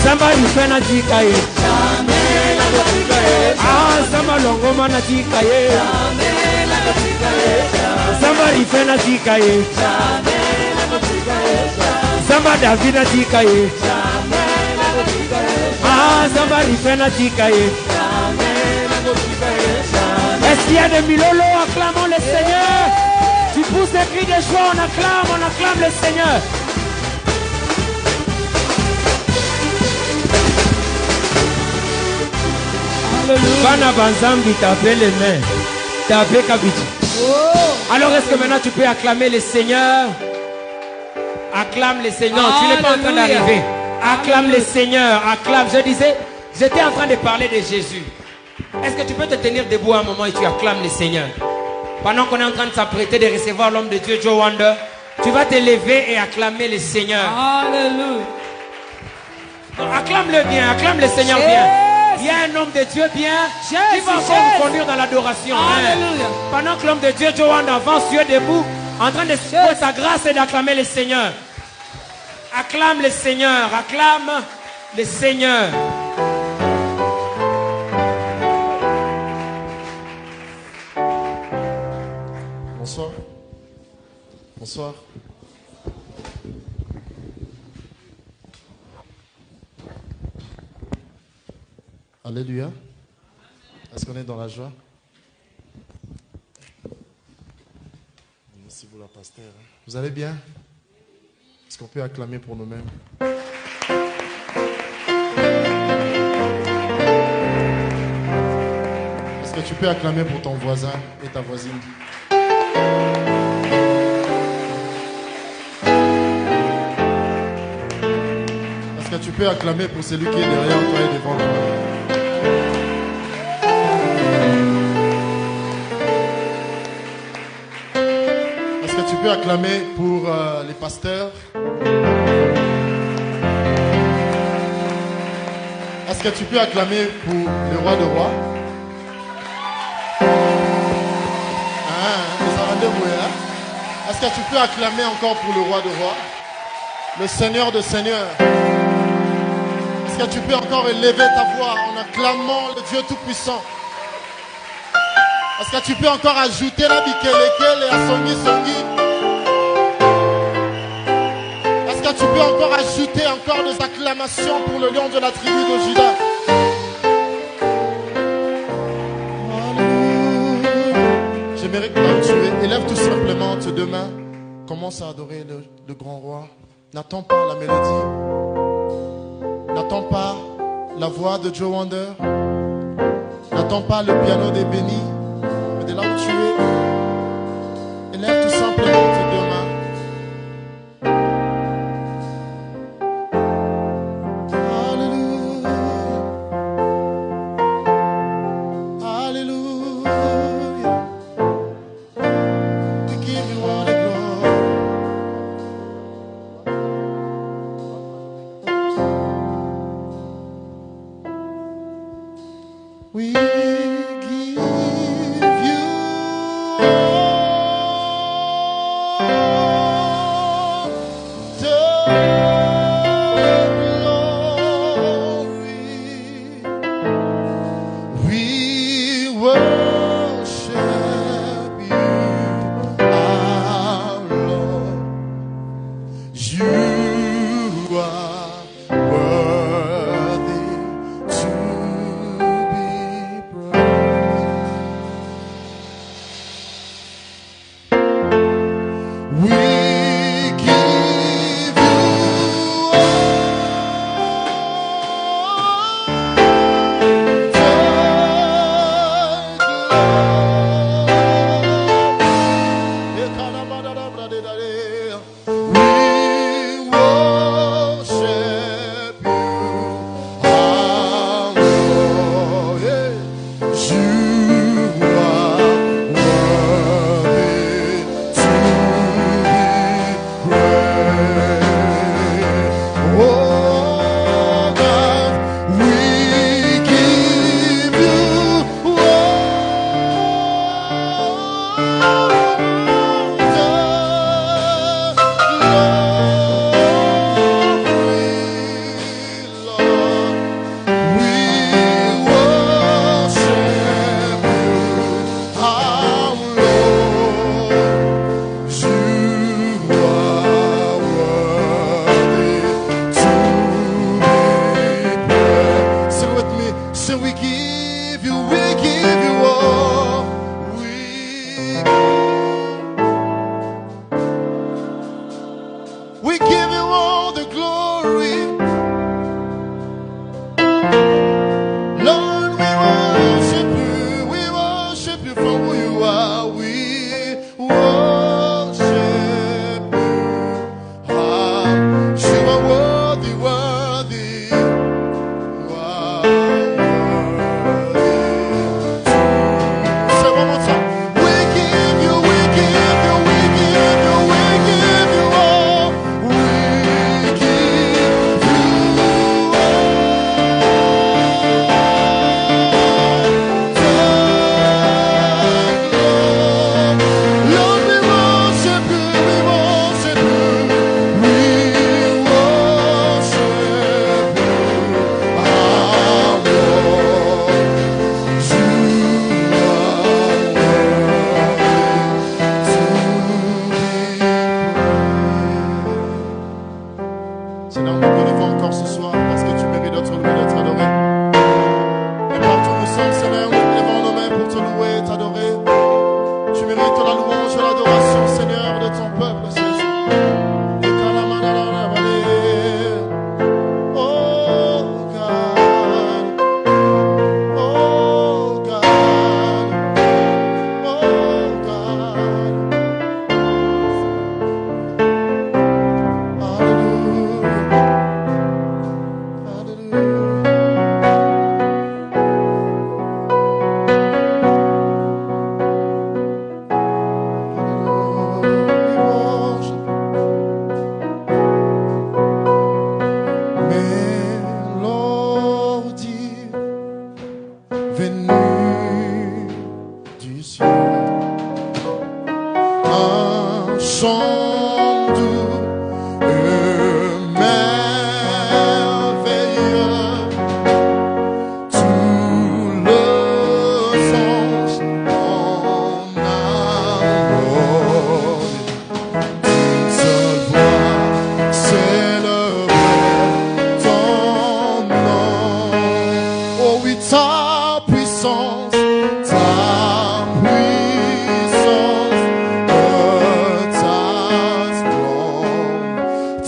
Somebody fena jikaye. Ah, somebody longoma na jikaye. Somebody fena jikaye. Somebody davina jikaye. Ah, somebody fena jikaye. Est-ce qu'il y a des milolo? Acclamons le Seigneur. Tu pousses des cris de joie, on acclame le Seigneur. Bana Banzambi, tapez les mains. Tapez Kabiti. Alors est-ce que maintenant tu peux acclamer le Seigneur? Acclame le Seigneur. Non, tu n'es pas en train d'arriver. Acclame le Seigneur. Acclame. Je disais, j'étais en train de parler de Jésus. Est-ce que tu peux te tenir debout un moment et tu acclames le Seigneur? Pendant qu'on est en train de s'apprêter de recevoir l'homme de Dieu, Joe Wonder, tu vas te lever et acclamer le Seigneur. Alléluia. Acclame-le bien, acclame le Seigneur bien. Il y a un homme de Dieu bien qui va encore vous conduire dans l'adoration. Pendant que l'homme de Dieu, Joe Wonder, avance, tu es debout, en train de souhaiter sa grâce et d'acclamer le Seigneur. Acclame le Seigneur, acclame le Seigneur. Bonsoir. Bonsoir. Alléluia. Est-ce qu'on est dans la joie? Merci vous la pasteur. Vous allez bien? Est-ce qu'on peut acclamer pour nous-mêmes? Est-ce que tu peux acclamer pour ton voisin et ta voisine? Est-ce que tu peux acclamer pour celui qui est derrière toi et devant toi? Est-ce que tu peux acclamer pour les pasteurs? Est-ce que tu peux acclamer pour le roi de rois? Est-ce que tu peux acclamer encore pour le roi de rois? Le Seigneur de seigneurs? Est-ce que tu peux encore élever ta voix en acclamant le Dieu Tout-Puissant? Est-ce que tu peux encore ajouter la bikelekele et à songi songi? Est-ce que tu peux encore ajouter encore des acclamations pour le lion de la tribu de Juda? J'aimerais que quand tu élèves tout simplement tes deux mains, commence à adorer le grand roi. N'attends pas la mélodie. N'attends pas la voix de Joe Wonder. N'attends pas le piano des bénis. Mais de là où tu es, élève tout simplement tes deux mains. Alléluia. Alléluia. We give you all the glory. We give you all the glory. We worship you, our Lord. You are worthy to be praised. We give you all ta puissance, ta puissance,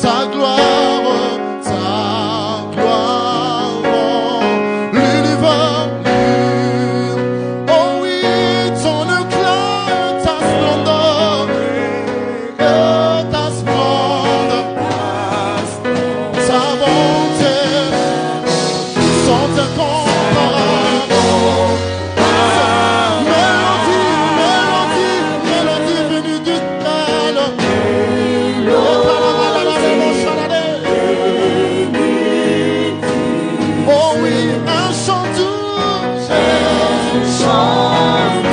ta gloire, ta gloire, l'univers. Oh oui, ton éclat, ta splendeur, ta splendeur, ta bonté, sont incomparable. Mélodie venue du ciel. Oh oui, un chant doux,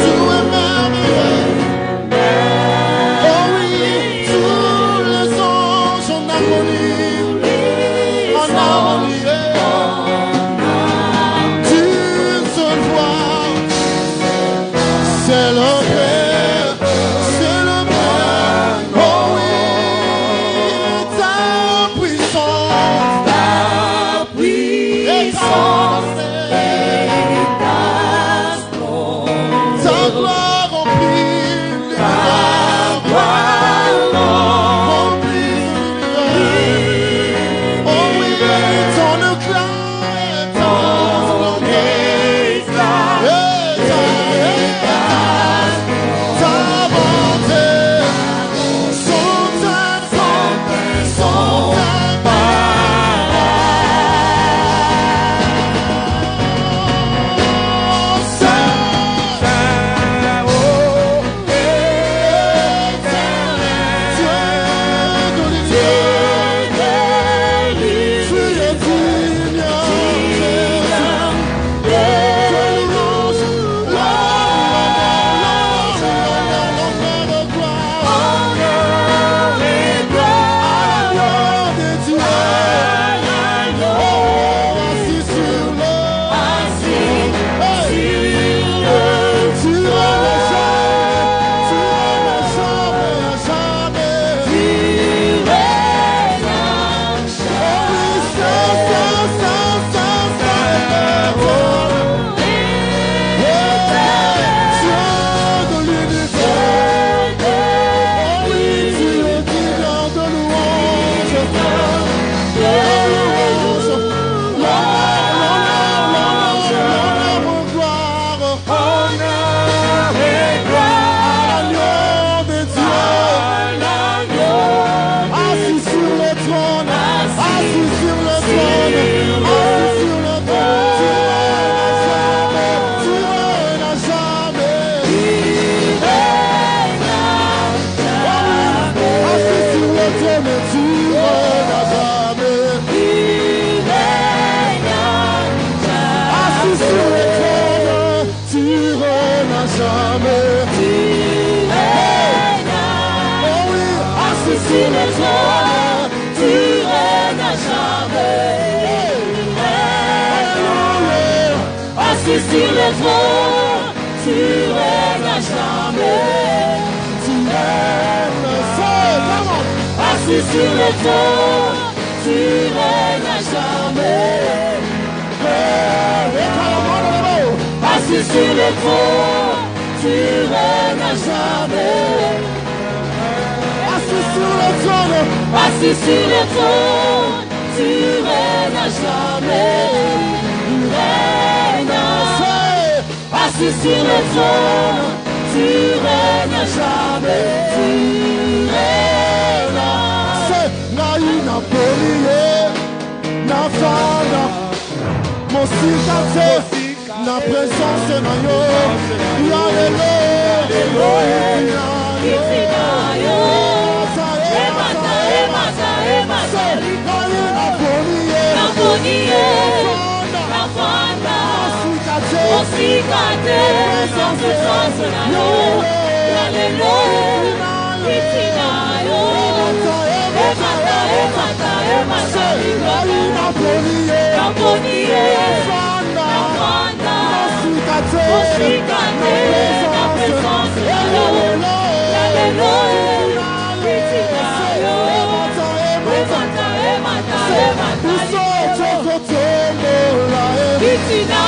doux et merveilleux. Oh oui, tous les anges en harmonie, d'une seule voix, célébrer, célébrer. Oh oui, ta puissance, ta gloire remplit l'univers, remplit l'univers. Oh oui, ton éclat et ta splendeur, ta bonté sont Assis sur le trône, tu règnes à jamais. Tu règnes seul. Assis sur le trône, tu règnes à jamais. Assis sur le trône, tu règnes à jamais. Assis sur le trône, assis sur le trône, tu règnes à jamais. Assis sur le trône, tu règnes à jamais. Tu règnes. Naïna polié, na fana, mosikate, na présence na yo, ya lelo, Itinayo, emata, naïna polié, na poniye, na fana, mosikate, sans présence na yo, ya lelo, Itinayo, emata, naïna polié, na poniye, na fana, mosikate, na présence na yo, ya lelo, Itinayo, emata, Uso chokotomo la Itina.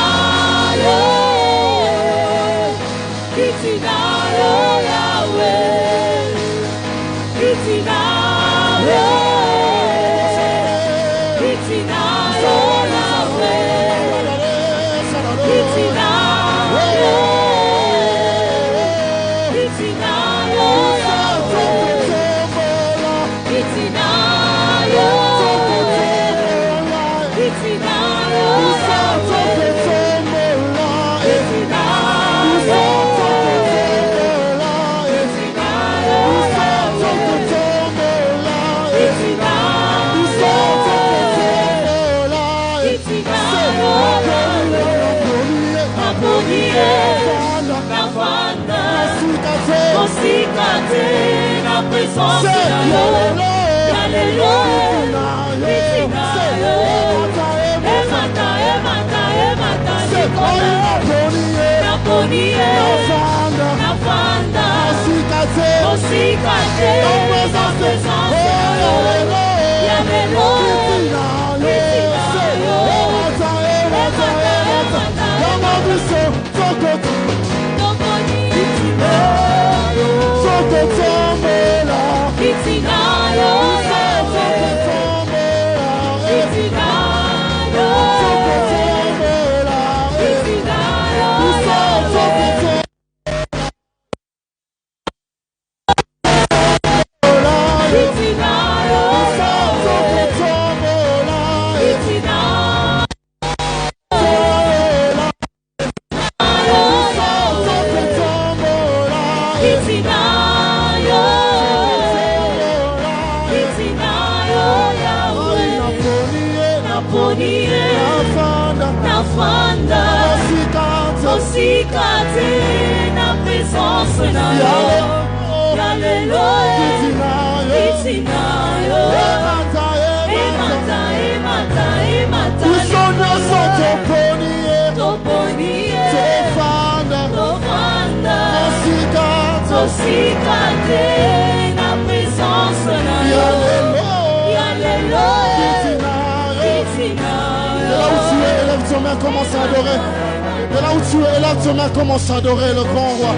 Commence à adorer. Et là où tu es, élève ton main, commence à adorer le grand roi.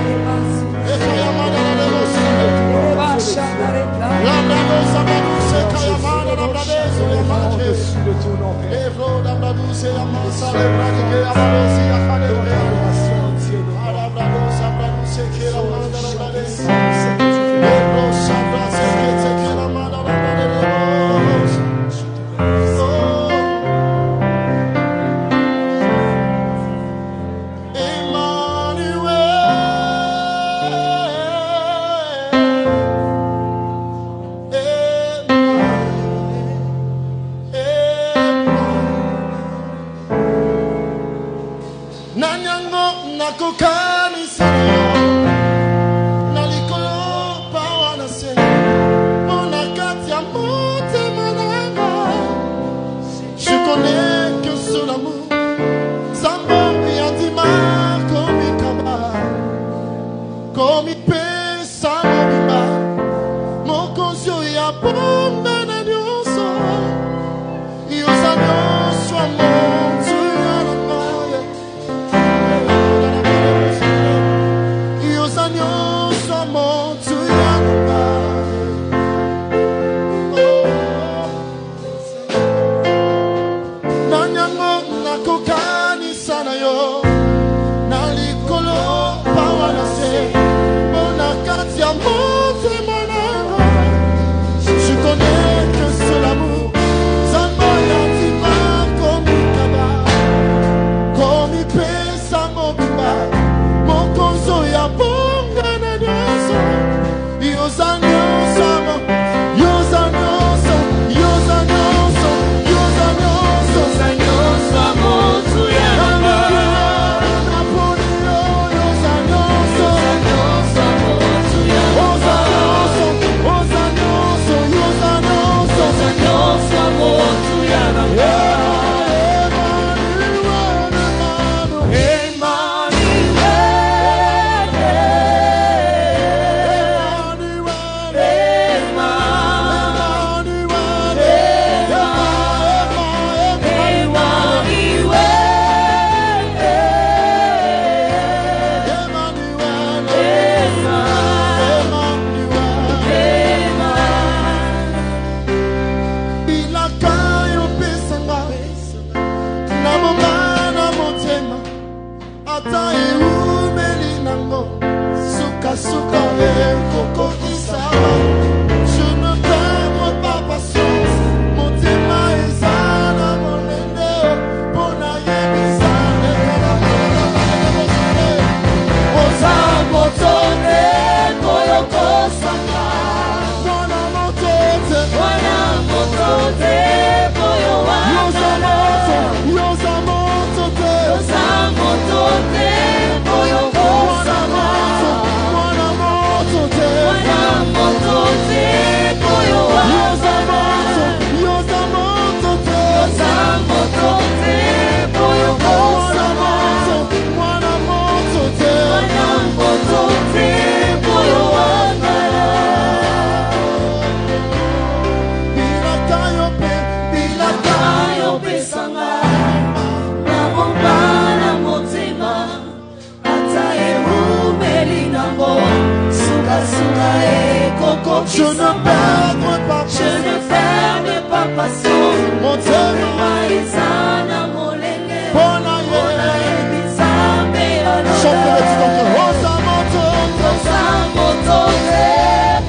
Je ne perdrai pas patience. Je ne ferme pas patience. Mon Dieu, Maïzana molenge. Bonaye. Bizambe yolo. Chantez-le tout en cœur. Rosa motote. Rosa motote.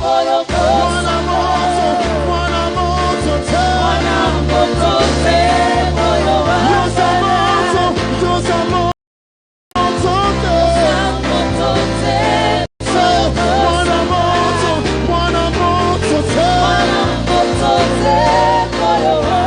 Boyoko. Mwana motote. Mwana motote. Mwana motote. Boyowa. Rosa motote. Rosa motote. Rosa motote. Mwana motote. Mwana motote. Mwana motote. Boyowa.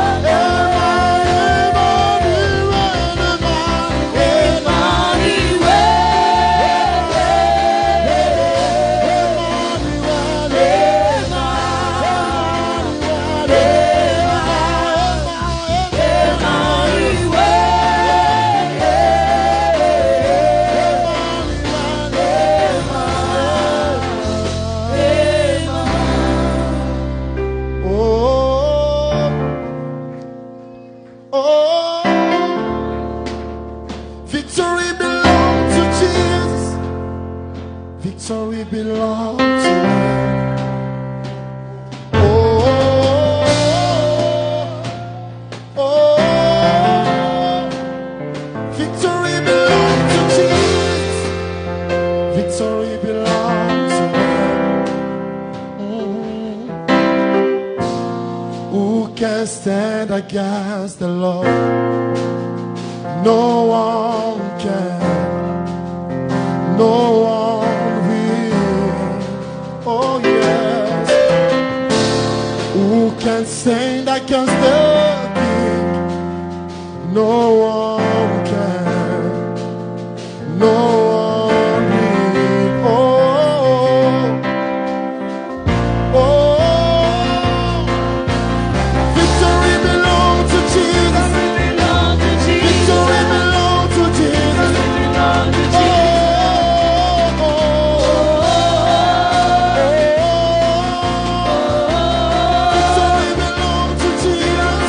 Victory belongs to Jesus. Victory belongs to Him. Victory belongs to Jesus. Victory belongs to Him. Who can stand against the Lord? No one can, no one will. Oh yes. Who can stand against the King? No one can, no one will. Oh, victory belongs to Jesus. Victory belongs to Jesus. Victory belongs to Jesus.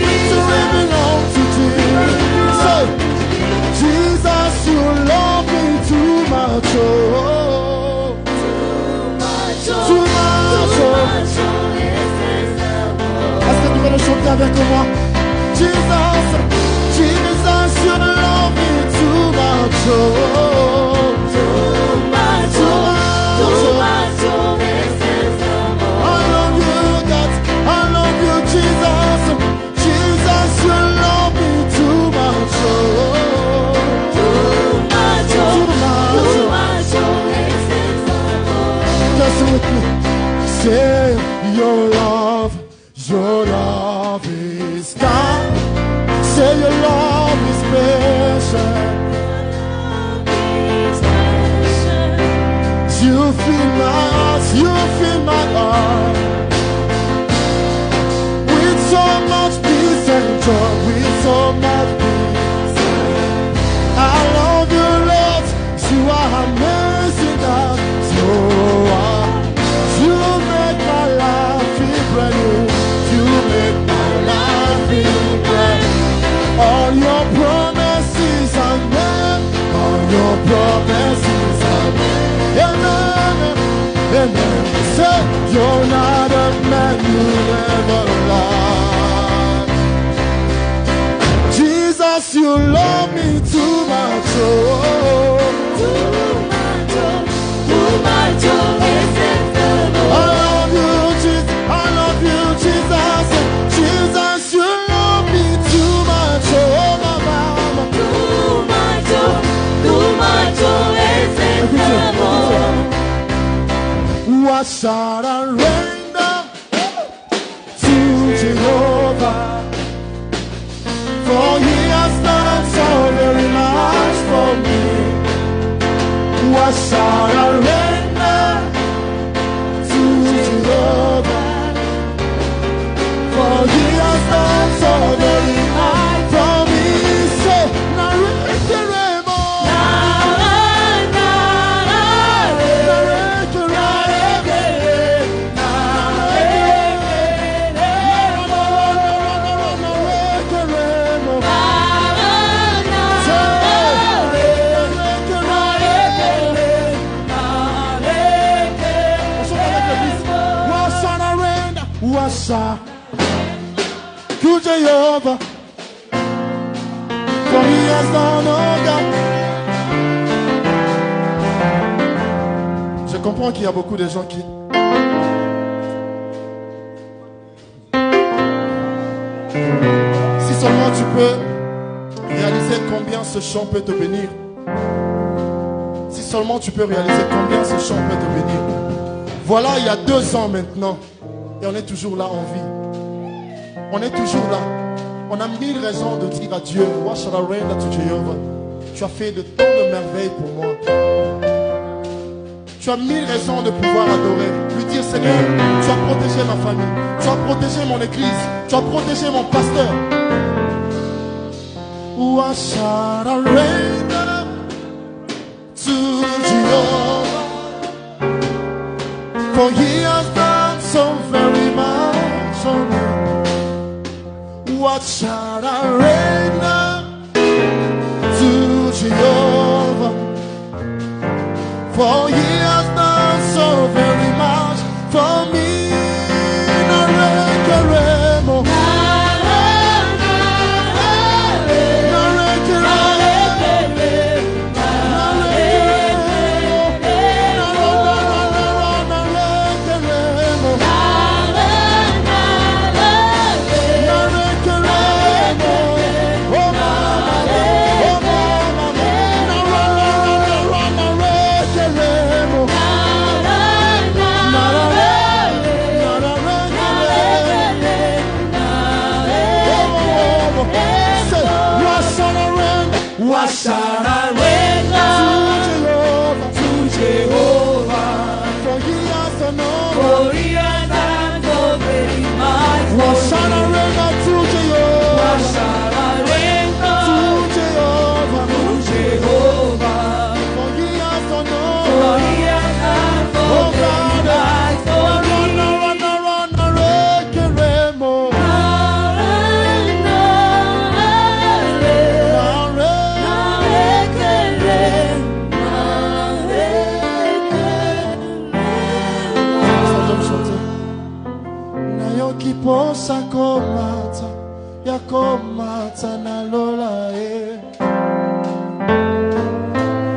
Victory belongs to Jesus. Say, Jesus, you love me too much. Oh, too much. Est-ce que tu veux le chanter avec moi? Jesus, Jesus, you love me too much. Oh, too much. I love you, God. I love you, Jesus. Jesus, you love me too much. Oh, too much. Just with me. Say your love is kind. Say your love is patient. You fill my heart, you fill my heart with so much peace and joy, with so much peace. I love you, Lord. You are amazing, God. You make my life feel brand new. You make my life feel brand new. All your promises are made. All your promises are made. Amen. Amen. Say you're not a man you never lie. Jesus, you love me too much. Oh, I love you, Jesus. I love you, Jesus. Jesus, you love me too much. Oh, my mama. What shall I render to Jehovah? For He has done so very much for me. What shall I render to Jehovah? For He has done so very much for me. Say, Narekeremo. Washa to Jehovah, for he has done all God. Je comprends qu'il y a beaucoup de gens qui... Si seulement tu peux réaliser combien ce chant peut te bénir. Si seulement tu peux réaliser combien ce chant peut te bénir. Voilà, il y a 2 ans maintenant, et on est toujours là en vie. On est toujours là. On a 1000 raisons de dire à Dieu, what shall I render to Jehovah? Tu as fait de tant de merveilles pour moi. Tu as 1000 raisons de pouvoir adorer. Lui dire, Seigneur, tu as protégé ma famille. Tu as protégé mon église. Tu as protégé mon pasteur. What shall I render to Jehovah? For he has done so very much for me. What shall I render to Jehovah? For he has done so very much for me. What shall I render to Jehovah? For he has done all. For he has done so very much. What shall I render to Jehovah? What shall I render to Jehovah? to Jehovah? For he has done all. For he has done so very much for me. Posa komata, ya komata na lola e.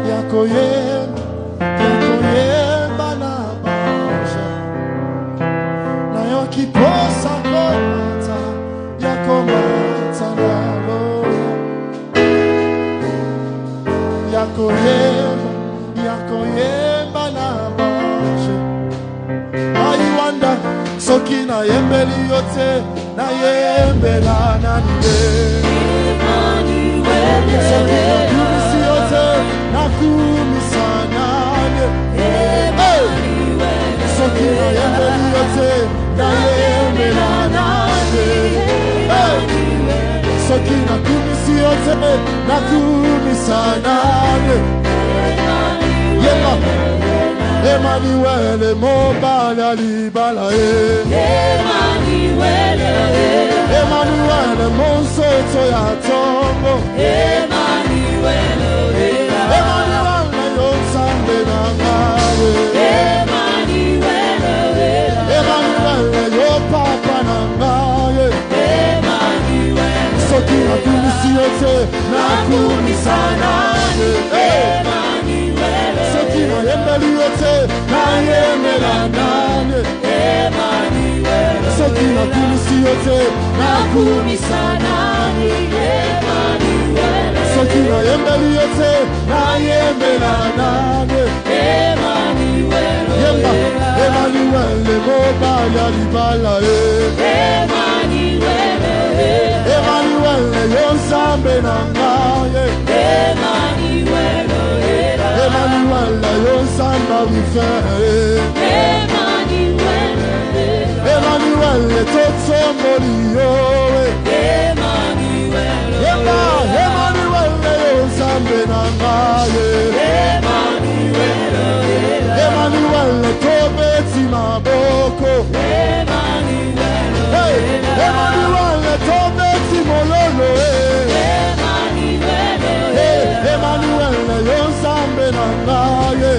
Ya koye bana baja. Na yo ki posa komata, ya komata na lola. Ya koye bana baja. I wonder. Soki na yembeli yote, na yembela naniye. Soki na kumisi yote, na kumisa nanye. Soki na yembeli yote, na yembela nanye. Soki na kumisi yote, na kumisa nanye. Yema. Emmanuel mobile alibala Emmanuel monsoto ya tombo Emmanuel yo sambe na ngawe Emmanuel yo papa na ngawe Soki na kumisi yote na kumisana Soki na yembeli yote na yembela nane Soki na kumisi yote na kumisana Soki na yembeli yote na yembela nane Yemba Emmanuel mobile alibala Emmanuel yonsambe na ngaye Emmanuel yonsamba bifere Emmanuel totsomoli yowe Emmanuel yonsambe na ngaye Emmanuel tobeti maboko Emmanuel tobeti mololo Emmanuel yonsambe na ngaye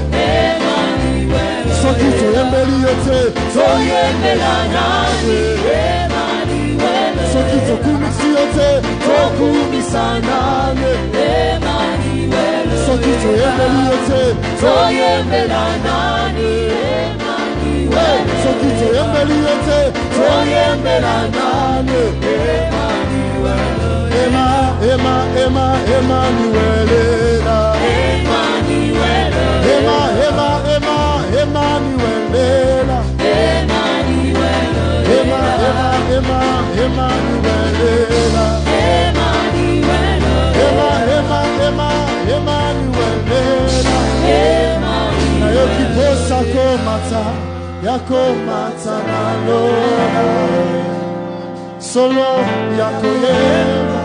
Soki toyembeli yote toyembela nanye sanane Emmanuel. soki toyembeli yo te Toyembela nani Emmanuel. soki toyembeli yo te Toyembela nani Emmanuel. Emmanuel Emmanuel. Yakomata na lola solo yakoyema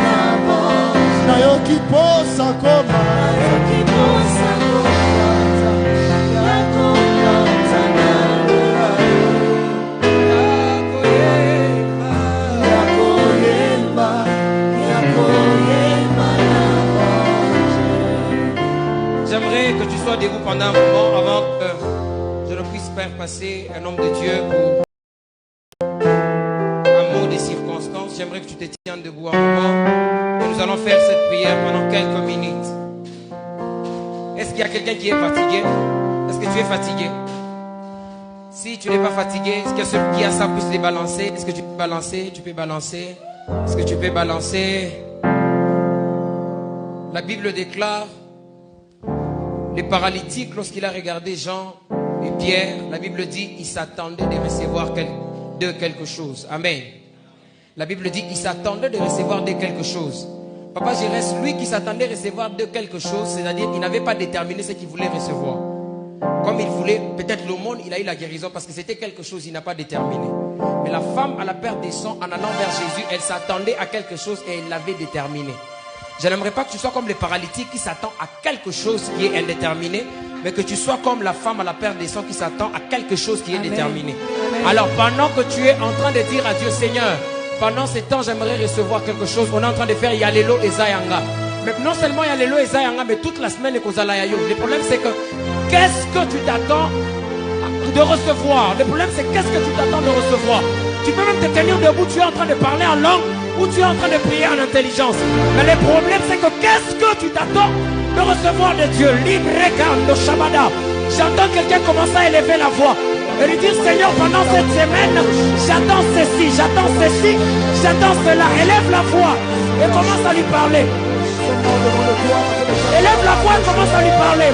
na bo na yokiposa koma Yakomata na lola Yakoyema na bo. J'aimerais que tu sois debout pendant un moment avant que je ne puisse faire passer un homme de Dieu pour un mot des circonstances. J'aimerais que tu te tiennes debout un moment et nous allons faire cette prière pendant quelques minutes. Est-ce qu'il y a quelqu'un qui est fatigué? Est-ce que tu es fatigué? Si tu n'es pas fatigué, est-ce que celui qui a ça puisse les balancer? Est-ce que tu peux balancer? Tu peux balancer? Est-ce que tu peux balancer? La Bible déclare les paralytiques, lorsqu'il a regardé Jean et Pierre, la Bible dit il s'attendait de recevoir de quelque chose. Amen. La Bible dit il s'attendait de recevoir de quelque chose. Papa Jérès, lui qui s'attendait à recevoir de quelque chose, c'est-à-dire il n'avait pas déterminé ce qu'il voulait recevoir. Comme il voulait peut-être l'aumône, il a eu la guérison parce que c'était quelque chose il n'a pas déterminé. Mais la femme à la perte des sangs, en allant vers Jésus, elle s'attendait à quelque chose et elle l'avait déterminé. Je n'aimerais pas que tu sois comme les paralytiques qui s'attendent à quelque chose qui est indéterminé, mais que tu sois comme la femme à la perte des sangs qui s'attend à quelque chose qui est déterminé. Alors pendant que tu es en train de dire à Dieu, Seigneur, pendant ce temps j'aimerais recevoir quelque chose, on est en train de faire Yalelo et Zayanga. Mais non seulement Yalelo et Zayanga, mais toute la semaine les Kozalayayo. Le problème c'est que qu'est-ce que tu t'attends de recevoir? Le problème c'est qu'est-ce que tu t'attends de recevoir? Tu peux même te tenir debout, tu es en train de parler en langue ou tu es en train de prier en intelligence. Mais le problème c'est que qu'est-ce que tu t'attends de recevoir de Dieu? Libre de Shabada. J'entends quelqu'un commencer à élever la voix et lui dire, Seigneur, pendant cette semaine, j'attends ceci, j'attends cela. Élève la voix et commence à lui parler. Élève la voix et commence à lui parler.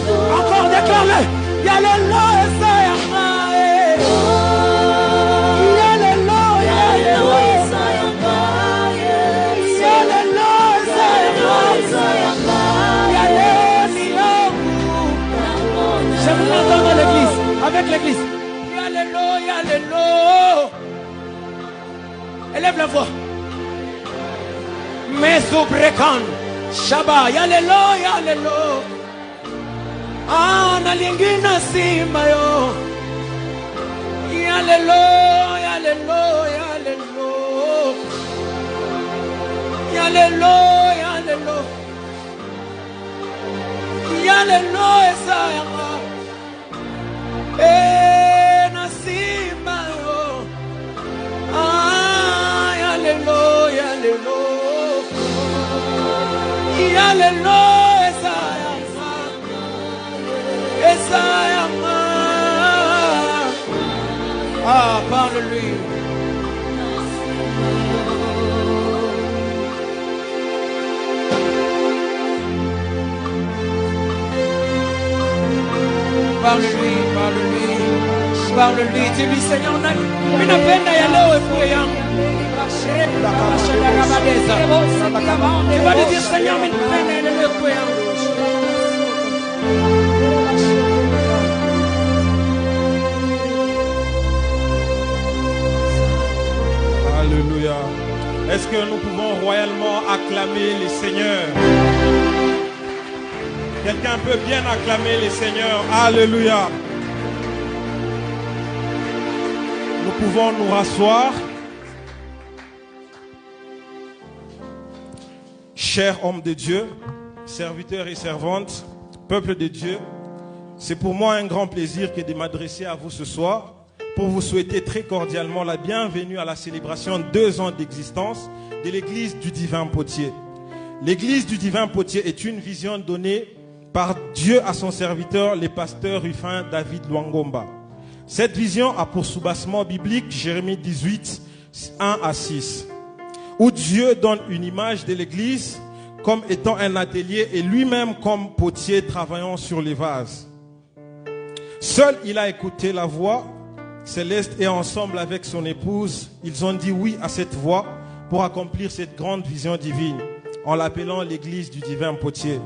Oh, encore déclare-le. Je vous entends dans l'église, avec l'église. Alléluia, alléluia. Élève la voix. Mesubrekan. Shaba, alléluia, alléluia. Ah, nalingina simba yo. Alléluia, alléluia, alléluia. Alléluia, Alléluia. Alléluia, Seigneur. Nasima, Alléluia, Alléluia. Alléluia, Seigneur. Ah, parle-lui. Parle-lui, parle-lui, parle-lui. Dis-lui, Seigneur, on a une peine d'aller au effrayant. Tu vas lui dire, Seigneur, une peine d'aller au effrayant. Alléluia. Est-ce que nous pouvons royalement acclamer les seigneurs? Quelqu'un peut bien acclamer les seigneurs. Alléluia. Nous pouvons nous rasseoir. Chers hommes de Dieu, serviteurs et servantes, peuple de Dieu, c'est pour moi un grand plaisir que de m'adresser à vous ce soir pour vous souhaiter très cordialement la bienvenue à la célébration de 2 ans d'existence de l'église du Divin Potier. L'église du Divin Potier est une vision donnée par Dieu à son serviteur, le pasteur Rufin David Luangomba. Cette vision a pour soubassement biblique Jérémie 18, 1 à 6, où Dieu donne une image de l'église comme étant un atelier et lui-même comme potier travaillant sur les vases. Seul il a écouté la voix céleste et ensemble avec son épouse, ils ont dit oui à cette voix pour accomplir cette grande vision divine en l'appelant l'église du Divin Potier.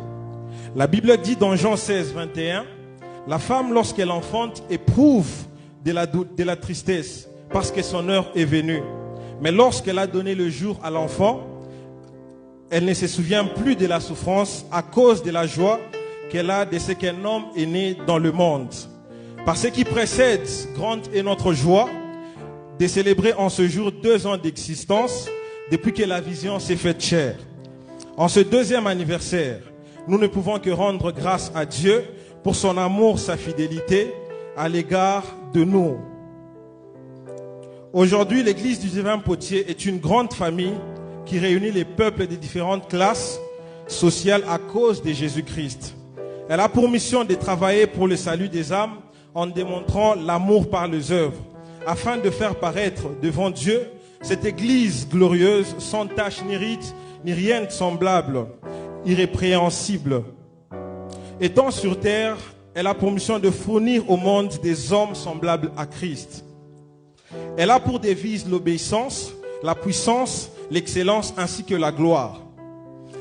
La Bible dit dans Jean 16, 21, la femme lorsqu'elle enfante éprouve de la tristesse parce que son heure est venue. Mais lorsqu'elle a donné le jour à l'enfant, elle ne se souvient plus de la souffrance à cause de la joie qu'elle a de ce qu'un homme est né dans le monde. Par ce qui précède, grande est notre joie de célébrer en ce jour 2 ans d'existence depuis que la vision s'est faite chair. En ce 2e anniversaire, nous ne pouvons que rendre grâce à Dieu pour son amour, sa fidélité à l'égard de nous. Aujourd'hui, l'église du Divin Potier est une grande famille qui réunit les peuples des différentes classes sociales à cause de Jésus-Christ. Elle a pour mission de travailler pour le salut des âmes en démontrant l'amour par les œuvres, afin de faire paraître devant Dieu cette église glorieuse, sans tache ni rite, ni rien de semblable, irrépréhensible. Étant sur terre, elle a pour mission de fournir au monde des hommes semblables à Christ. Elle a pour devise l'obéissance, la puissance, l'excellence ainsi que la gloire.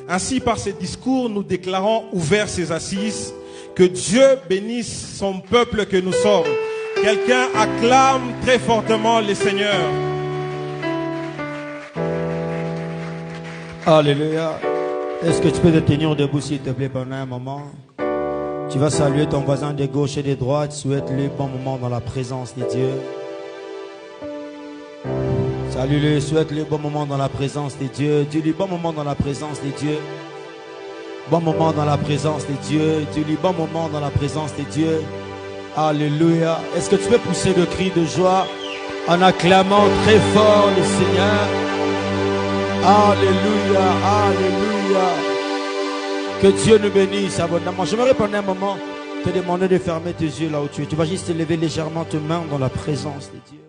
Ainsi, par ces discours, nous déclarons ouvert ses assises. Que Dieu bénisse son peuple que nous sommes. Quelqu'un acclame très fortement le Seigneur. Alléluia. Est-ce que tu peux te tenir debout s'il te plaît pendant un moment? Tu vas saluer ton voisin de gauche et de droite. Souhaite-lui bon moment dans la présence de Dieu. Salue-le, souhaite-lui bon moment dans la présence de Dieu. Dis-lui bon moment dans la présence de Dieu. Bon moment dans la présence de Dieu. Dis-lui bon moment dans la présence de Dieu. Alléluia. Est-ce que tu peux pousser le cri de joie en acclamant très fort le Seigneur? Alléluia, alléluia. Que Dieu nous bénisse abondamment. J'aimerais pendant un moment te demander de fermer tes yeux là où tu es. Tu vas juste te lever légèrement tes mains dans la présence de Dieu.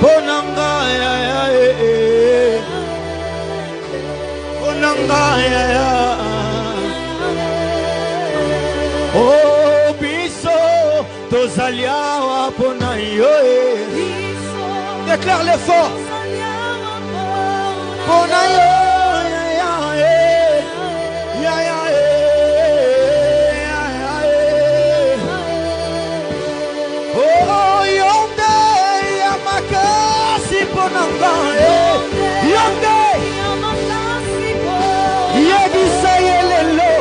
Bonanga ya ya Bonanga ya ya. Oh biso tozalia wa pona yo. Déclare l'effort. Pona yo ya ya ya ya. Oh yonde ya makasi pona ngae. Yonde ya makasi po. Yebisa yelelo.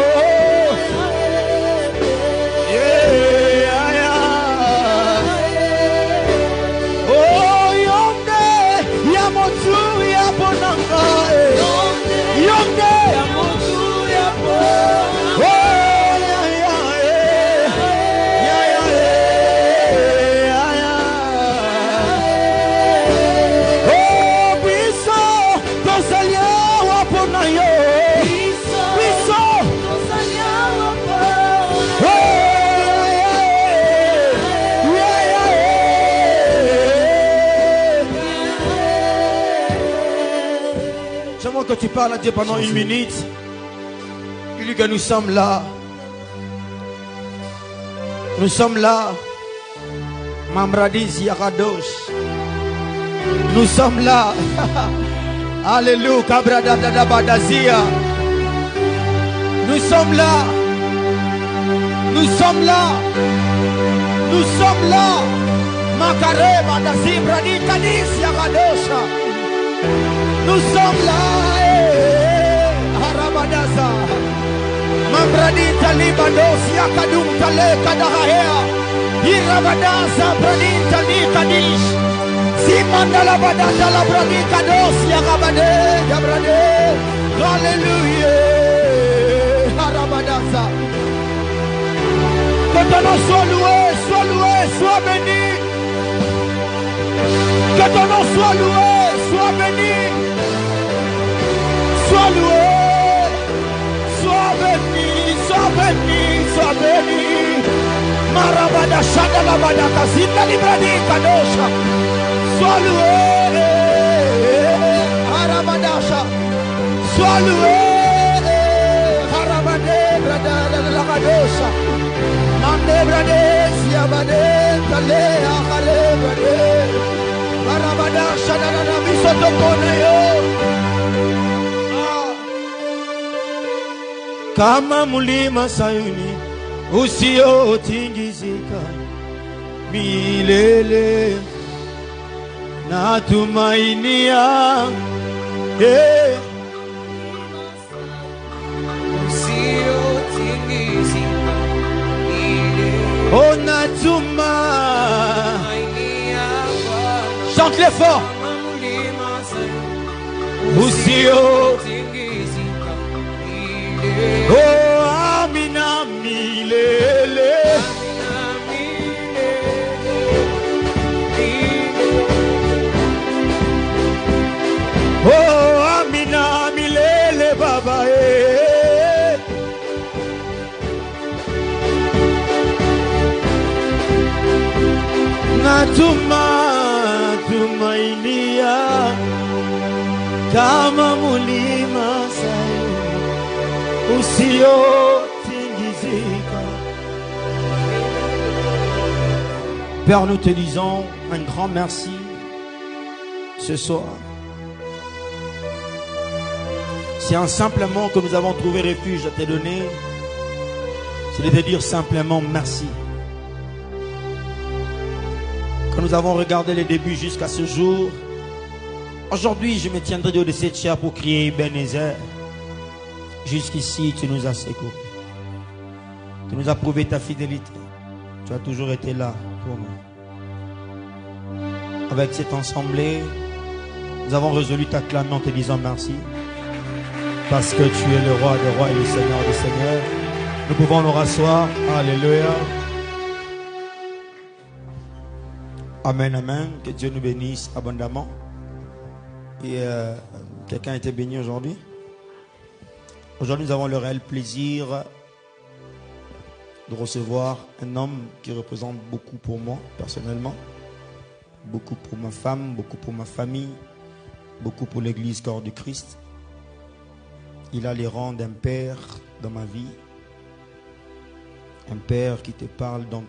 Que tu parles à Dieu pendant une minute. Dis-lui que nous sommes là. Nous sommes là. Mamradis Yaradosh. Nous sommes là. Alléluia. Kabradadabadazia. Nous sommes là. Nous sommes là. Nous sommes là. Makare Badasi Bradi Kadis Yaradosha. Nous sommes là. Harabadaza. Mambradi Talibados Yakadum Tale Kadahaya. Irabadaza Bradi Tali Kadish. Simandala Badata la Bradi Kados Yakabade Yabrade. Alléluia. Harabadaza. Que ton nom soit loué, soit béni. Que ton nom soit loué, soit béni. Sois loué, sois béni, sois béni, sois béni. Marabada Shadala Badaka Zita Libradi Kadosha. Sois loué, Harabadasha. Sois loué, Harabade Brada la Kadosha. Mande Brade Siabade Tale Akale Brade. Harabada Shadala Bisoto Konayo. Kama mulima Sayuni usiotingizika milele, natumainia usiotingizika milele, oh natumainia. Chante les forts. Usiotingizika. Oh Amina milele, Amina milele. Oh Amina milele Baba tumainia kama mulima Sayuni usiotingizika. Père, nous te disons un grand merci ce soir. C'est un simple mot que nous avons trouvé refuge à te donner. C'est de te dire simplement merci. Quand nous avons regardé les débuts jusqu'à ce jour, aujourd'hui je me tiendrai de cette chair pour crier Ebenezer. Jusqu'ici tu nous as secourus. Tu nous as prouvé ta fidélité. Tu as toujours été là pour nous. Avec cette assemblée, nous avons résolu t'acclamer en te disant merci. Parce que tu es le roi des rois et le seigneur des seigneurs. Nous pouvons nous rasseoir. Alléluia. Amen, amen. Que Dieu nous bénisse abondamment. Et quelqu'un a été béni aujourd'hui. Aujourd'hui, nous avons le réel plaisir de recevoir un homme qui représente beaucoup pour moi, personnellement. beaucoup pour ma femme, beaucoup pour ma famille, beaucoup pour l'église corps du Christ. Il a les rangs d'un père dans ma vie. Un père qui te parle dans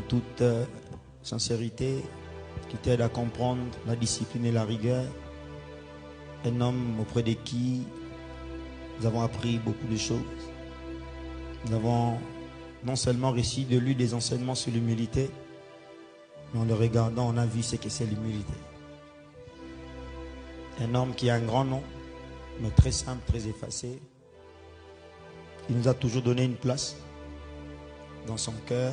toute sincérité, qui t'aide à comprendre la discipline et la rigueur. Un homme auprès de qui nous avons appris beaucoup de choses. Nous avons non seulement reçu de lui des enseignements sur l'humilité, mais en le regardant, on a vu ce que c'est l'humilité. Un homme qui a un grand nom, mais très simple, très effacé. Il nous a toujours donné une place dans son cœur,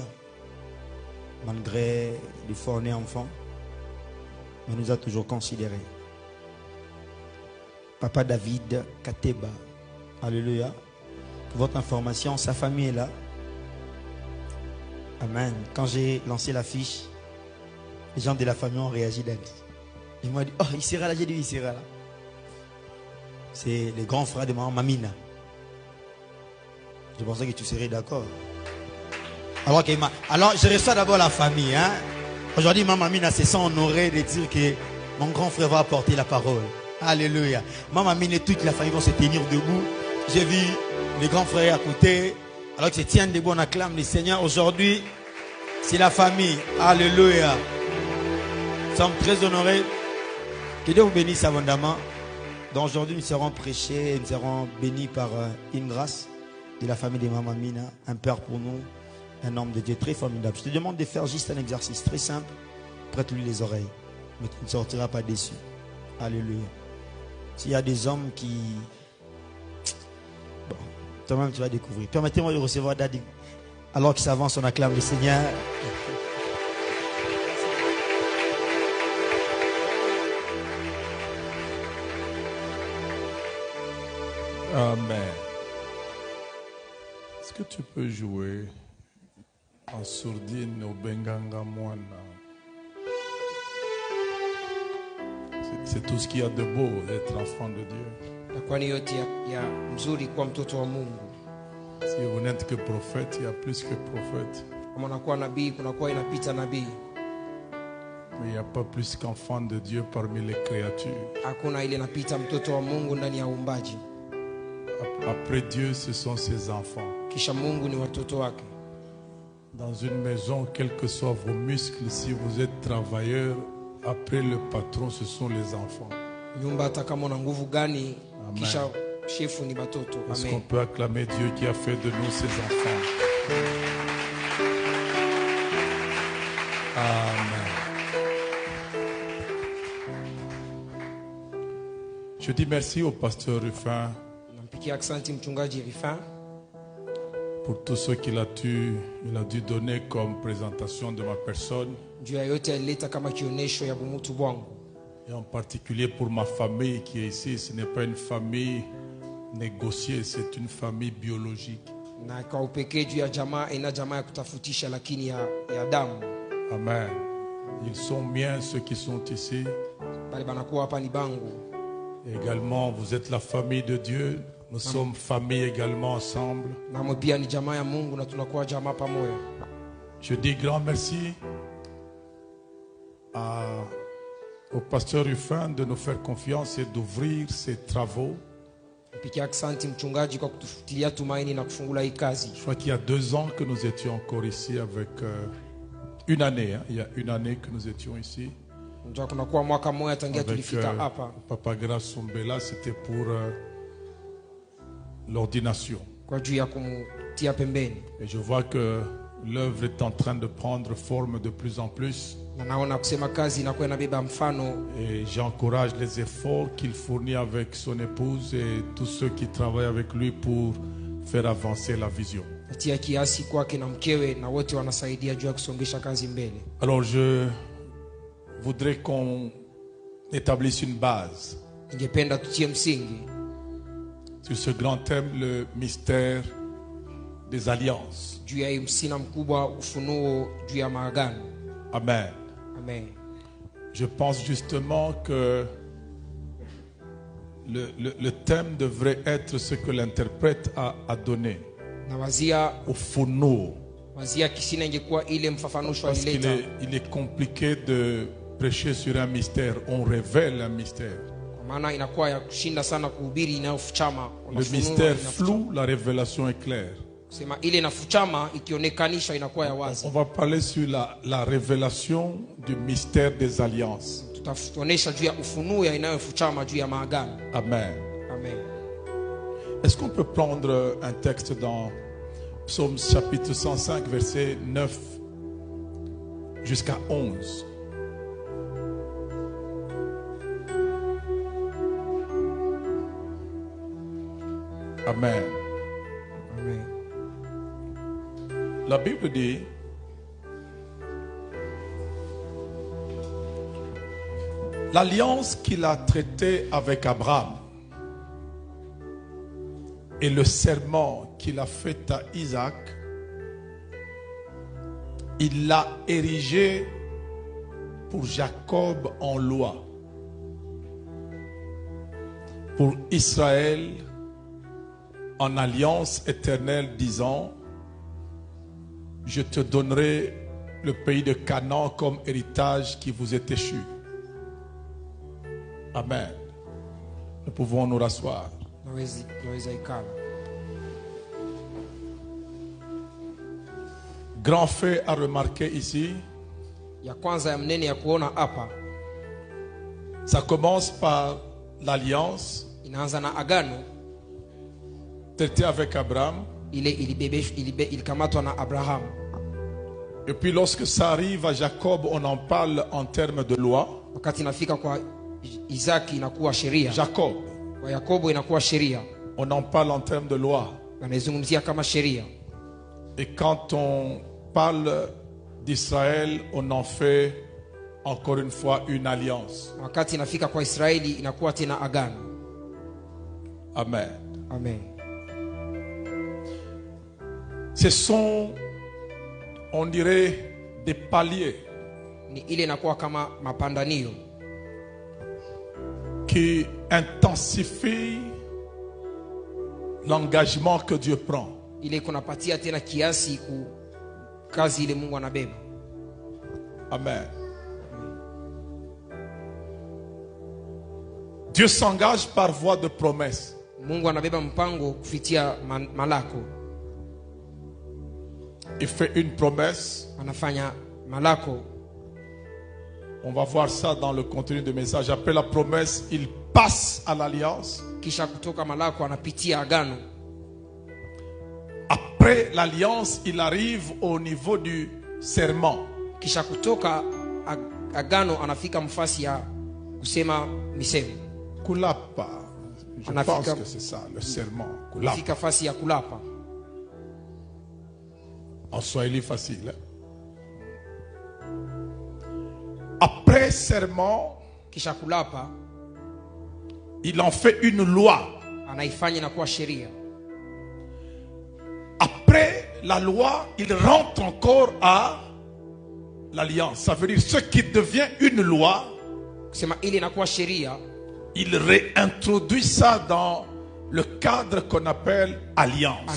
malgré les forts nés enfants, mais nous a toujours considérés. Papa David Kateba, alléluia. Pour votre information, sa famille est là. Amen. Quand j'ai lancé l'affiche, les gens de la famille ont réagi d'elle. Ils m'ont dit, oh, il sera là. J'ai dit, il sera là. C'est le grand frère de maman Mamina. Je pensais que tu serais d'accord. Alors, je reçois d'abord la famille. Hein? Aujourd'hui, maman Mamina se sent honorée de dire que mon grand frère va apporter la parole. Alléluia. Maman Mamina et toute la famille vont se tenir debout. J'ai vu les grands frères à côté. Alors qu'ils se tiennent debout, on acclame le Seigneur. Aujourd'hui, c'est la famille. Alléluia. Nous sommes très honorés. Que Dieu vous bénisse abondamment. Donc aujourd'hui, nous serons prêchés, nous serons bénis par une grâce de la famille de Maman Mina, un père pour nous, un homme de Dieu très formidable. Je te demande de faire juste un exercice très simple. Prête-lui les oreilles, mais tu ne sortiras pas déçu. Alléluia. S'il y a des hommes qui... Bon, toi-même tu vas découvrir. Permettez-moi de recevoir Daddy. Alors qu'il s'avance, on acclame le Seigneur. Amen. Est-ce que tu peux jouer en sourdine au Benganga Mwana? C'est tout ce qu'il y a de beau d'être enfant de Dieu. Si vous n'êtes que prophète, il y a plus que prophète. Mais il n'y a pas plus qu'enfant de Dieu parmi les créatures. Après Dieu, ce sont ses enfants. Dans une maison, quels que soient vos muscles, si vous êtes travailleur, après le patron, ce sont les enfants. Amen. Est-ce qu'on peut acclamer Dieu qui a fait de nous ses enfants? Amen. Je dis merci au pasteur Rufin pour tout ce qu'il a dû donner comme présentation de ma personne. Et en particulier pour ma famille qui est ici. Ce n'est pas une famille négociée, c'est une famille biologique. Amen. Ils sont miens, ceux qui sont ici. Et également, vous êtes la famille de Dieu. Nous sommes famille également ensemble. Je dis grand merci au pasteur Rufin de nous faire confiance et d'ouvrir ses travaux. Je crois qu'il y a 2 ans que nous étions encore ici avec une année. Il y a une année que nous étions ici. Avec Papa Grace Sombela, c'était pour l'ordination. Et je vois que l'œuvre est en train de prendre forme de plus en plus. Et j'encourage les efforts qu'il fournit avec son épouse et tous ceux qui travaillent avec lui pour faire avancer la vision. Alors je voudrais qu'on établisse une base sur ce grand thème, le mystère des alliances. Amen. Amen. Je pense justement que le thème devrait être ce que l'interprète a donné. Ufunuo. Parce qu'il est compliqué de prêcher sur un mystère. On révèle un mystère. Le mystère flou, la révélation est claire. On va parler sur la révélation du mystère des alliances. Amen. Est-ce qu'on peut prendre un texte dans Psaume chapitre 105, verset 9 jusqu'à 11? Amen. La Bible dit: l'alliance qu'il a traitée avec Abraham et le serment qu'il a fait à Isaac, il l'a érigé pour Jacob en loi, pour Israël en alliance éternelle, disant: je te donnerai le pays de Canaan comme héritage qui vous est échu. Amen. Nous pouvons nous rasseoir. Grand fait à remarquer ici. Ça commence par l'alliance traitée avec Abraham. Et puis lorsque ça arrive à Jacob, on en parle en termes de loi. Jacob, on en parle en termes de loi. Et quand on parle d'Israël, on en fait encore une fois une alliance. Amen. Amen. Ce sont, on dirait, des paliers qui intensifient l'engagement que Dieu prend. Amen. Dieu s'engage par voie de promesse. Il fait une promesse. On va voir ça dans le contenu du message. Après la promesse, il passe à l'alliance. Après l'alliance, il arrive au niveau du serment. Kulapa. Je pense que c'est ça, le serment. Kulapa. En swahili facile. Après serment, il en fait une loi. Après la loi, il rentre encore à l'alliance. Ça veut dire ce qui devient une loi, il réintroduit ça dans le cadre qu'on appelle alliance.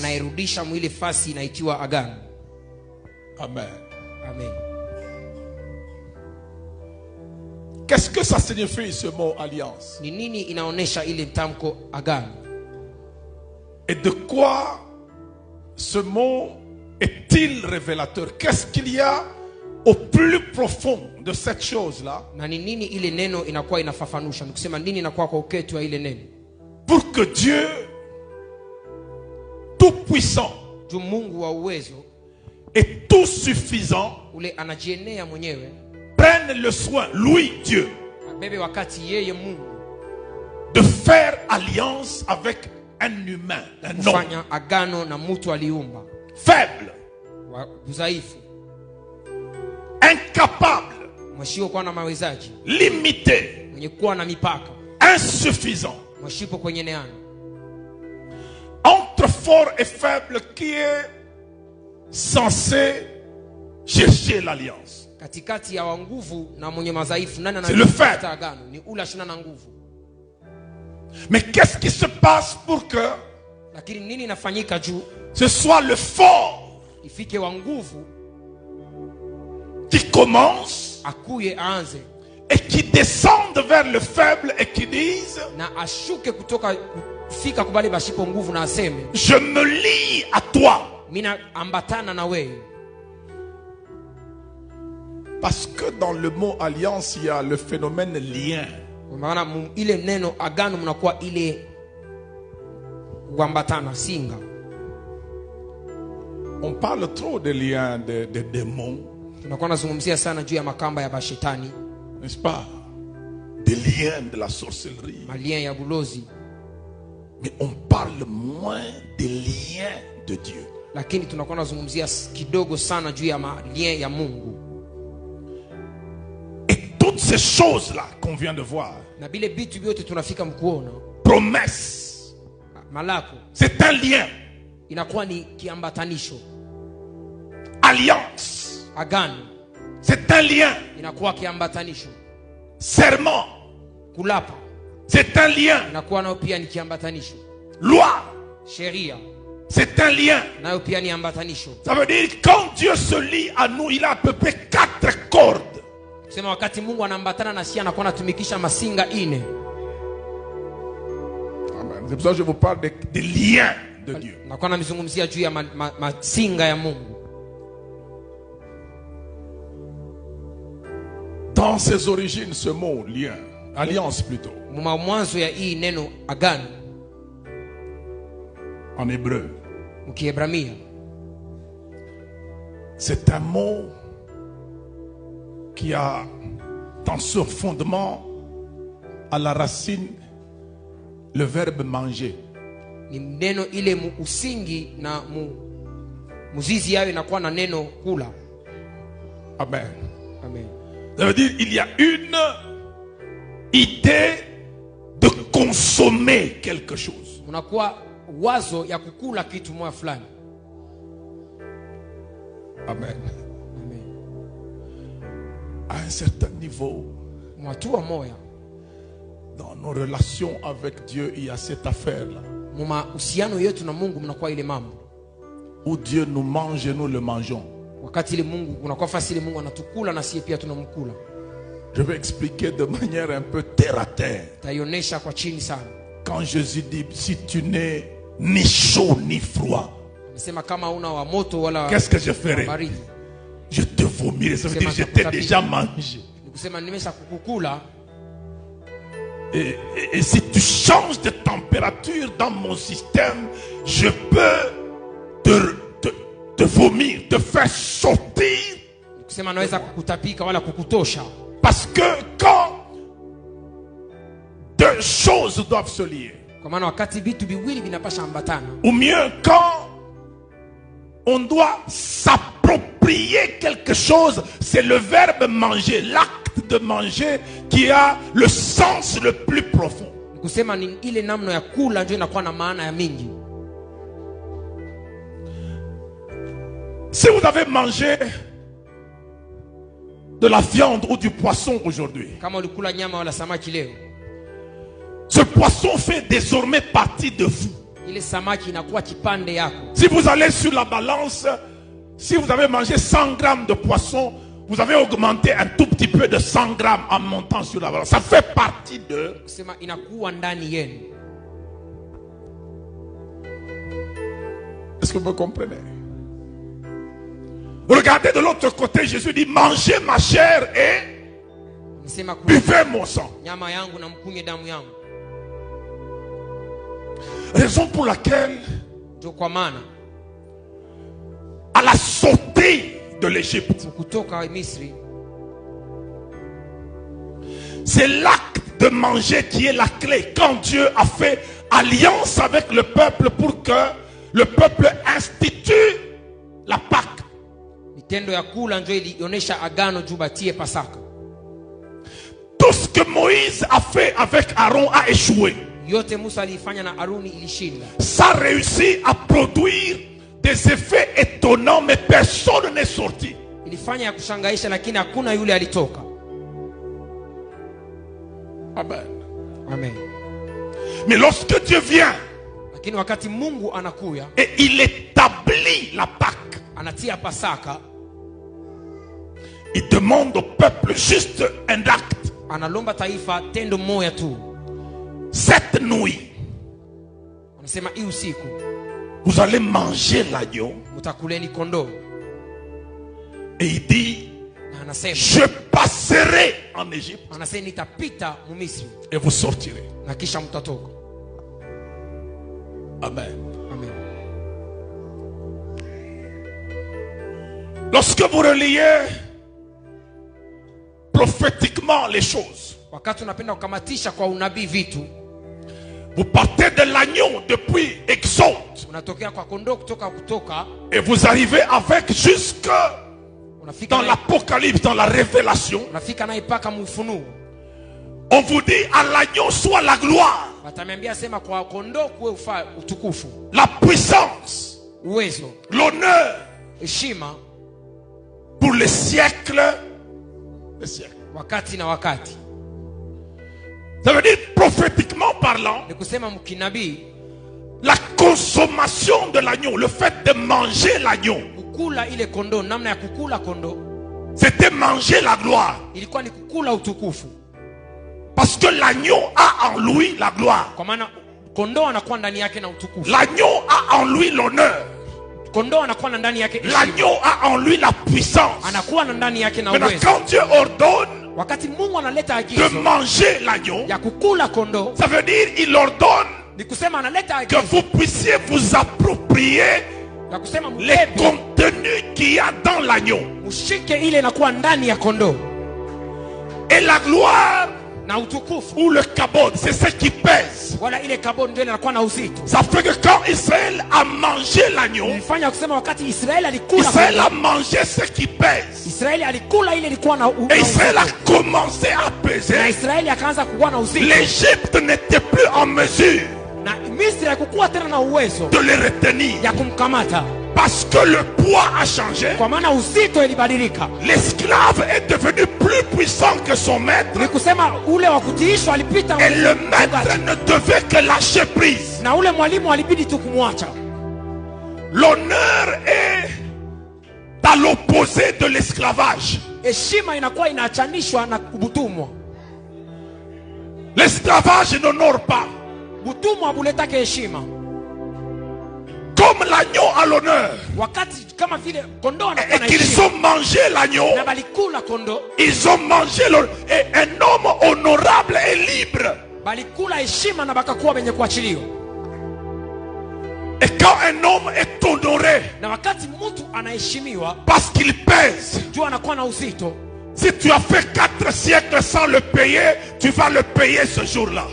Amen. Amen. Qu'est-ce que ça signifie ce mot alliance? Et de quoi ce mot est-il révélateur? Qu'est-ce qu'il y a au plus profond de cette chose-là? Pour que Dieu tout-puissant et tout suffisant prenne le soin, lui Dieu, de faire alliance avec un humain, un homme faible, incapable, limité, insuffisant, entre fort et faible, qui est censé chercher l'alliance. C'est le faible. Mais qu'est-ce qui se passe pour que ce soit le fort ifike wa nguvu qui commence akuye aanze et qui descendent vers le faible et qui disent na ashuke kutoka kufika kubali bashipo nguvu na aseme je me lie à toi. mina ambatana na wewe. Parce que dans le mot alliance, il y a le phénomène lien. Maana ile neno agano mnakuwa ile kuambatana singa. On parle trop de liens de démons. Tunakuwa nazungumzia sana juu ya makamba ya bashetani, n'est-ce pas? Des liens de la sorcellerie. malien ya bulozi. Mais on parle moins des liens de Dieu. Lakini tunakuwa nazungumzia kidogo sana juu ya malien ya Mungu. Et toutes ces choses-là qu'on vient de voir, Na bile bitu byote tunafika mkuona promesse, malako, c'est un lien. inakuwa ni kiambatanisho. Alliance, Agano c'est un lien. inakuwa kiambatanisho. Serment, Kulapa c'est un lien. inakuwa nayo pia ni kiambatanisho. Loi, Sheria c'est un lien. nayo pia ni ambatanisho. Ça veut dire que quand Dieu se lie à nous, il a à peu près 4 cordes. Sema wakati Mungu anaambatana na sisi anakuwa anatumikisha masinga ine. Amen. C'est pour ça que je vous parle des liens de Dieu. Nakuwa namizungumzia juu ya masinga ya Mungu. Dans ses origines, ce mot lien, alliance plutôt, Mwanzo ya hii neno agano en hébreu, mkiebrania c'est un mot qui a dans son fondement à la racine le verbe manger. ni neno ile usingi na muzizi yayo inakuwa na neno kula. Amen. Amen. Ça veut dire il y a une idée de consommer quelque chose. Unakuwa wazo ya kukula kitu moja fulani. Amen. Amen. À un certain niveau, Mwatua moya dans nos relations avec Dieu, il y a cette affaire-là. muma usiano yetu na Mungu mnakuwa ile mambo. Où Dieu nous mange et nous le mangeons. Wakati ile Mungu unakuwa fasili Mungu anatukula na sisi pia tunamkula. Je vais expliquer de manière un peu terre à terre. Taionesha kwa chini sana. Quand Jésus dit si tu n'es ni chaud ni froid, Anasema kama una wa moto wala qu'est-ce que je ferai? baridi. Je te vomirai. Ça veut dire que je t'ai déjà mangé. Nikusema nimesha kukukula. Et si tu changes de température dans mon système, je peux te vomir, te faire sortir. Nikusema naweza kukutapika wala kukutosha. Parce que quand deux choses doivent se lier, Kwa maana wakati vitu viwili vinapasha ambatana, ou mieux quand on doit s'approprier quelque chose, c'est le verbe manger, l'acte de manger qui a le sens le plus profond. nikusema ni ile namna ya kula ndio inakuwa na maana ya mingi. Si vous avez mangé de la viande ou du poisson aujourd'hui, Kama ulikula nyama wala samaki leo, ce poisson fait désormais partie de vous. ile samaki inakuwa kipande yako. Si vous allez sur la balance, si vous avez mangé 100 grammes de poisson, vous avez augmenté un tout petit peu de 100 grammes en montant sur la balance. Ça fait partie de... Kusema inakuwa ndani yenu. Est-ce que vous me comprenez? Regardez de l'autre côté, Jésus dit, mangez ma chair et Nisema kula buvez mon sang. nyama yangu na mkunywe damu yangu. Raison pour laquelle, Ndio kwa maana à la sortie de l'Égypte, kutoka Misri, c'est l'acte de manger qui est la clé. Quand Dieu a fait alliance avec le peuple pour que le peuple institue la Pâque. mitendo ya kula ndio ilionyesha agano juu batie Pasaka. Tout ce que Moïse a fait avec Aaron a échoué. Yote Musa alifanya na Aruni ilishinda. Ça réussit à produire des effets étonnants, mais personne n'est sorti. Ilifanya ya kushangaisha lakini hakuna yule alitoka. Amen. Amen. Mais lorsque Dieu vient Lakini wakati Mungu anakuya et il établit la Pâque, anatia Pasaka, il demande au peuple juste un acte. analomba taifa tendo moja tu. Cette nuit, Anasema hii usiku vous allez manger l'agneau. mtakuleni kondoo. Et il dit, Na anasema je passerai en Égypte anasema nitapita Misri et vous sortirez. na kisha mtatoka. Amen. Amen. Lorsque vous reliez prophétiquement les choses, Wakati unapenda kukamatisha kwa unabii vitu, vous partez de l'agneau depuis Exode unatokea kwa kondoo kutoka et vous arrivez avec jusque unafika dans naye- l'Apocalypse, dans la révélation. unafika naye paka mufunuo. On vous dit à l'agneau soit la gloire, Watamiambia sema kwa kondoo kuwe utukufu, la puissance, uwezo, l'honneur heshima, pour les siècles des siècles. wakati na wakati. Ça veut dire prophétiquement parlant, Ni kusema mkinabii, la consommation de l'agneau, le fait de manger l'agneau, kukula ile kondoo, namna ya kukula kondoo c'était manger la gloire. ilikuwa ni kukula utukufu, Parce que l'agneau a en lui la gloire. kwa maana kondoo anakuwa ndani yake na utukufu. L'agneau a en lui l'honneur. Kondoo anakuwa na ndani yake heshima, L'agneau a en lui la puissance. anakuwa na ndani yake na Maintenant, uwezo. quand Dieu ordonne Wakati Mungu analeta de agizo manger l'agneau, ya kukula kondoo, ça veut dire il ordonne ni kusema analeta que agizo vous puissiez vous approprier ya kusema les mbebe, contenus qu'il y a dans l'agneau. mshike ile inakuwa ndani ya kondoo, Et la gloire na utukufu ou le kabod, c'est ce qui pèse. wala ile kaboni ndio inakuwa na uzito. Ça fait que quand Israël a mangé l'agneau, Ilifanya kusema wakati Israeli alikula Israël a kondoo, mangé ce qui pèse. Israeli alikula ile ilikuwa na Et Israël a uzito. commencé à Na peser. Israeli akaanza kuwa na uzito, L'Égypte n'était plus en mesure na Misri haikuwa tena na uwezo de les retenir. ya kumkamata, Parce que le poids a changé. kwa maana uzito ilibadilika. L'esclave est devenu plus puissant que son maître. Ni kusema ule wa kutiishwa alipita Et le maître mchungaji, ne devait que lâcher prise. na ule mwalimu alibidi tu kumwacha. L'honneur est à l'opposé de l'esclavage. Heshima inakuwa inaachanishwa na utumwa. L'esclavage n'honore pas. Utumwa buletake heshima, Comme l'agneau a l'honneur. wakati kama vile kondoo anakuwa Et na qu'ils heshima, ont mangé l'agneau. na balikula kondoo, Ils ont mangé l'honneur. Et un homme honorable et libre. balikula heshima na bakakuwa wenye kuachiliwa. Et quand un homme est honoré Na wakati mtu anaheshimiwa, parce qu'il pèse, juu anakuwa na uzito. si tu as fait 4 siècles sans le payer, tu vas le payer ce jour-là.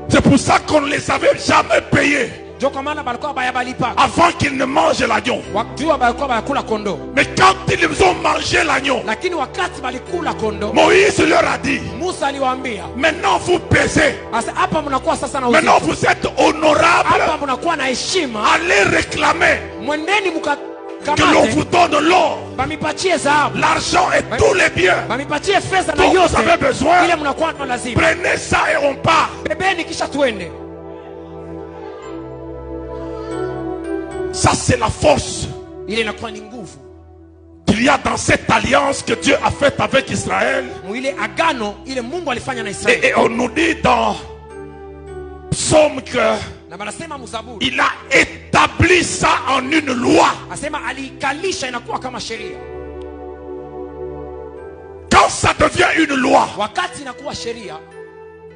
C'est pour ça qu'on ne les avait jamais payés Ndio kwa maana balikuwa bayabalipa avant qu'ils ne mangent l'agneau. wakijua balikuwa bayakula kondoo, Mais quand ils ont mangé l'agneau, lakini wakati balikula kondoo, Moïse leur a dit, Musa aliwaambia, maintenant vous pesez, sasa hapa mnakuwa sasa na maintenant uzito, vous êtes honorable, hapa mnakuwa na heshima, allez réclamer mwendeni que l'on vous mkakamate, donne l'or, bamipatie dhahabu, l'argent et tous les biens bamipatie fedha na dont vous yote avez besoin. ile mnakuwa na lazima. Prenez ça et on part. Bebeni kisha tuende. Ça c'est la force Ile inakuwa ni nguvu qu'il y a dans cette alliance que Dieu a faite avec Israël. ile agano ile Mungu alifanya na Israeli. Et on nous dit dans Psaume que Na banasema mzaburi, il a établi ça en une loi. asema alikalisha inakuwa kama sheria. Quand ça devient une loi, Wakati inakuwa sheria,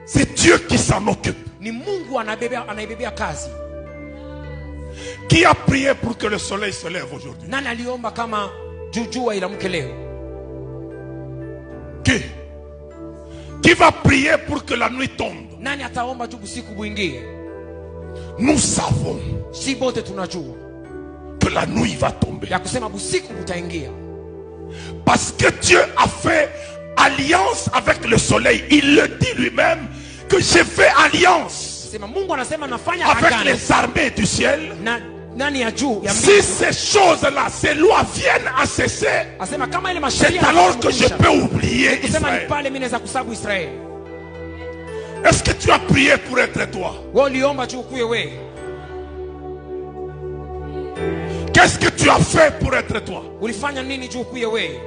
c'est Dieu qui s'en occupe. ni Mungu anaibebea kazi. Qui a prié pour que le soleil se lève aujourd'hui? Nani aliomba kama jua ilamke leo? Qui va prier pour que la nuit tombe? Nani ataomba juu usiku buingie? Nous savons Si bote tunajua que la nuit va tomber. ya kusema busiku butaingia, Parce que Dieu a fait alliance avec le soleil. Il le dit lui-même que j'ai fait alliance sema Mungu anasema nafanya avec agano les armées du ciel. na nani ya juu ya Si mbingu. ces choses-là, ces lois viennent à cesser, Asema kama ile c'est masheria alors que je yanakuisha, peux oublier kusema ni Israël. pale mimi naweza kusabu Israeli. Est-ce que tu as prié pour être toi? Wewe uliomba juu kuwe wewe. Qu'est-ce que tu as fait pour être toi? Ulifanya nini juu kuye wewe?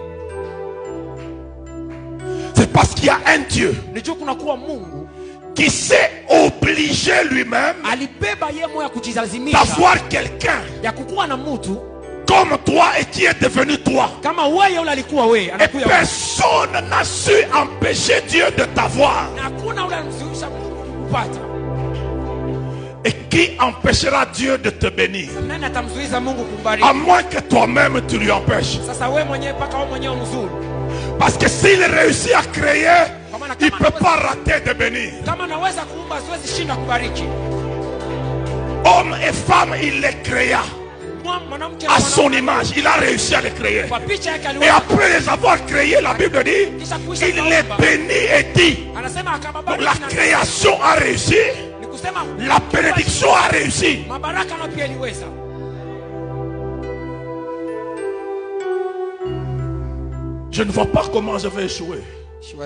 C'est parce qu'il y a un Dieu Ni juu kuna kuwa Mungu qui s'est obligé lui-même alibeba yeye moyo kujilazimisha d'avoir quelqu'un ya kukuwa na mtu comme toi et qui est devenu toi. kama wewe ule alikuwa wewe Et anakuya wewe. personne n'a su empêcher Dieu de t'avoir. Na hakuna ule anamzuisha Mungu kukupata. Et qui empêchera Dieu de te bénir? Nani atamzuiza Mungu À kukubariki? moins que toi-même tu lui empêches. Sasa wewe mwenyewe paka wewe mwenyewe mzuri. Parce que s'il réussit à créer, il ne peut pas rater de bénir. Kama naweza kuumba siwezi shinda kubariki. Hommes et femmes, il les créa Mwanamke à son image. Il a réussi à les créer. kwa picha yake Et aliweza. après les avoir créés, la Bible dit, il les bénit et dit, Anasema donc akabariki la na création a réussi, ni kusema la bénédiction a réussi. mabaraka na pia iliweza. Je ne vois pas comment je vais échouer.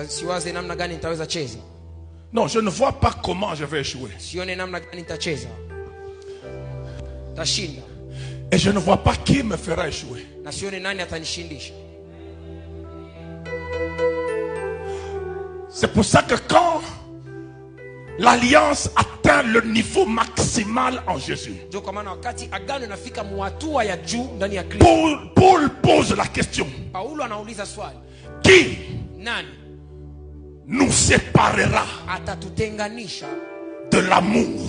Siwaze namna gani nitaweza cheza. Non, je ne vois pas comment je vais échouer. Sione namna gani nitacheza. Tashinda. Et je ne vois pas qui me fera échouer. Na sione nani atanishindisha. C'est pour ça que quand l'alliance atteint le niveau maximal en Jésus, Ndio kwa maana wakati agano inafika muhatua ya juu ndani ya Kristo. Paul pose la question, Paulo anauliza swali. qui Nani nous séparera atatutenganisha de l'amour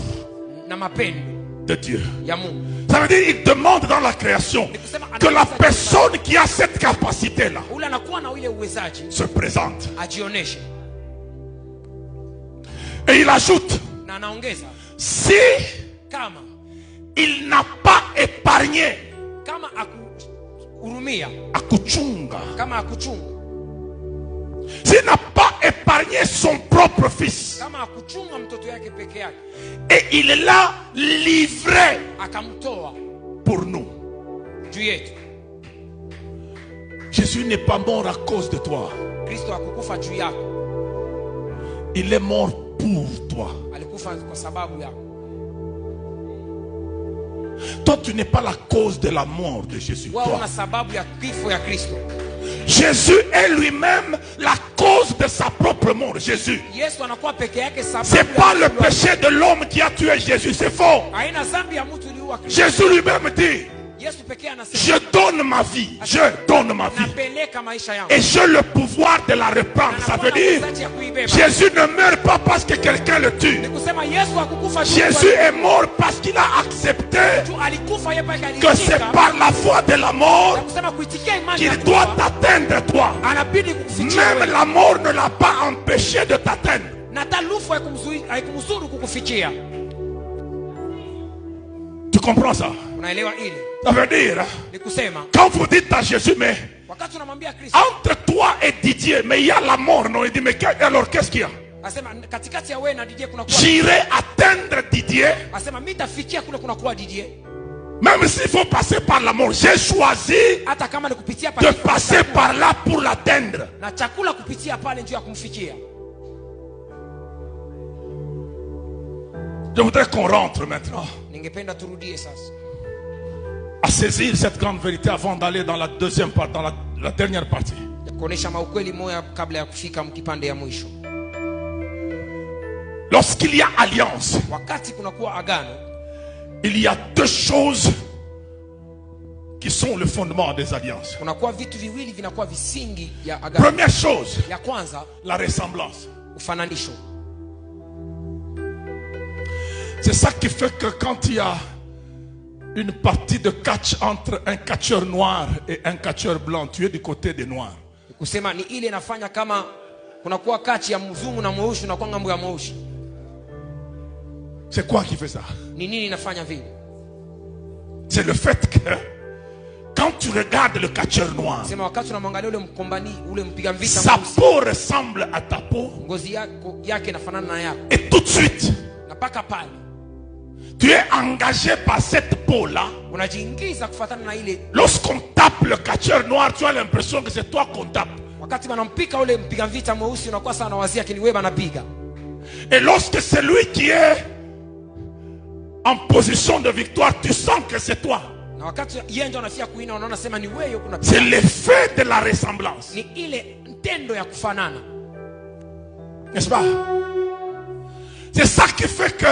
na mapendo de Dieu? ya Mungu? Ça veut dire qu'il demande dans la création que la personne qui a cette capacité-là Ule anakuwa na ile uwezaji se présente. ajioneshe. Et il ajoute, Na anaongeza si kama il n'a pas épargné kama akuhurumia, akuchunga, kama akuchunga, s'il n'a pas épargné son propre fils, kama akuchunga mtoto yake peke yake, et il l'a livré akamtoa pour nous. juu yetu. Jésus n'est pas mort à cause de toi. Kristo hakukufa juu yako, Il est mort pour toi. alikufa kwa sababu yako. Toi, tu n'es pas la cause de la mort de Jésus. Wao Toi. na sababu ya kifo ya Kristo. Jésus est lui-même la cause de sa propre mort. Jésus. Yesu anakuwa peke yake sababu. C'est pas le péché de l'homme qui a tué Jésus. C'est faux. Haina dhambi ya mtu iliua Kristo. Jésus lui-même dit, Yesu pekee anasema je donne ma vie. Je donne ma vie. napeleka maisha yangu. Et j'ai le pouvoir de la reprendre. Ça veut dire, Jésus ne meurt pas parce que quelqu'un le tue. Ni kusema Yesu hakukufa juu Jésus est mort parce qu'il a accepté alikufa yeye peke yake que c'est par la voie de la mort na kusema kuitikia imani qu'il ya doit kufa, t'atteindre toi. anabidi kukufikia Même wewe. la mort ne l'a pas empêché de t'atteindre. Na talufu haikumzuru kukufikia. Tu comprends ça? Unaelewa ile? Ça veut dire, Ni kusema quand vous dites à Jésus, mais wakati unamwambia Kristo, entre toi et Didier, mais il y a la mort, non? Il dit, mais alors qu'est-ce qu'il y a? asema katikati ya wewe na Didier kuna kuwa, J'irai atteindre Didier, asema mimi tafikia kule kuna kuwa Didier, même s'il faut passer par la mort. J'ai choisi hata kama ni kupitia de passer par là pour l'atteindre. na chakula kupitia pale ndio ya kumfikia. Je voudrais qu'on rentre maintenant Ningependa turudie sasa à saisir cette grande vérité avant d'aller dans la deuxième partie, dans la dernière partie. kuonesha maukweli moya kabla ya kufika mkipande ya mwisho. Lorsqu'il y a alliance, Wakati kuna kuwa agano, il y a deux choses qui sont le fondement des alliances. kuna kuwa vitu viwili vinakuwa visingi ya agano. Première chose, Ya kwanza, la ressemblance. ufananisho. C'est ça qui fait que quand il y a une partie de catch entre un catcheur noir et un catcheur blanc, tu es du côté des noirs. Kusema ni ile inafanya kama kuna kuwa kati ya mzungu na mweusi na kwa ngambo ya mweusi. C'est quoi qui fait ça? Ni nini inafanya vile? C'est le fait que quand tu regardes le catcheur noir, Sema wakati unamwangalia ule mkombani, ule mpiga vita sa mweusi, peau ressemble à ta peau ngozi yake inafanana na yako. et tout de suite, Na paka pale tu es engagé par cette peau-là. unajiingiza kufuatana na ile. Lorsqu'on tape le catcheur noir, tu as l'impression que c'est toi qu'on tape. Wakati wanampika ule mpiga vita mweusi unakuwa sana wazia kini wewe anapiga. Et lorsque celui qui est en position de victoire, tu sens que c'est toi. Na wakati yeye ndio anafia kuina, unaona sema ni wewe kuna. C'est l'effet de la ressemblance. Ni ile tendo ya kufanana. N'est-ce pas? C'est ça qui fait que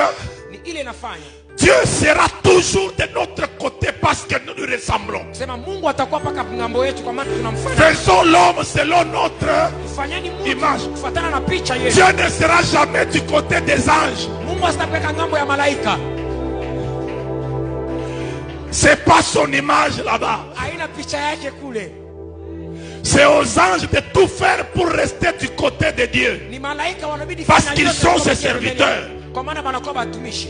Ni ile inafanya Dieu sera toujours de notre côté parce que nous nous ressemblons. sema Mungu atakuwa paka ngambo yetu kwa maana tunamfanana. Faisons l'homme selon notre Fanyani image. Mungu kufuatana na picha yetu. Dieu ne sera jamais du côté des anges. Mungu asitapeka ngambo ya malaika. C'est pas son image là-bas. Haina picha yake kule. C'est aux anges de tout faire pour rester du côté de Dieu. Ni malaika wanabidi Parce fanya qu'ils yote sont kwa ses sababu ya serviteurs. kwa maana wanakuwa watumishi.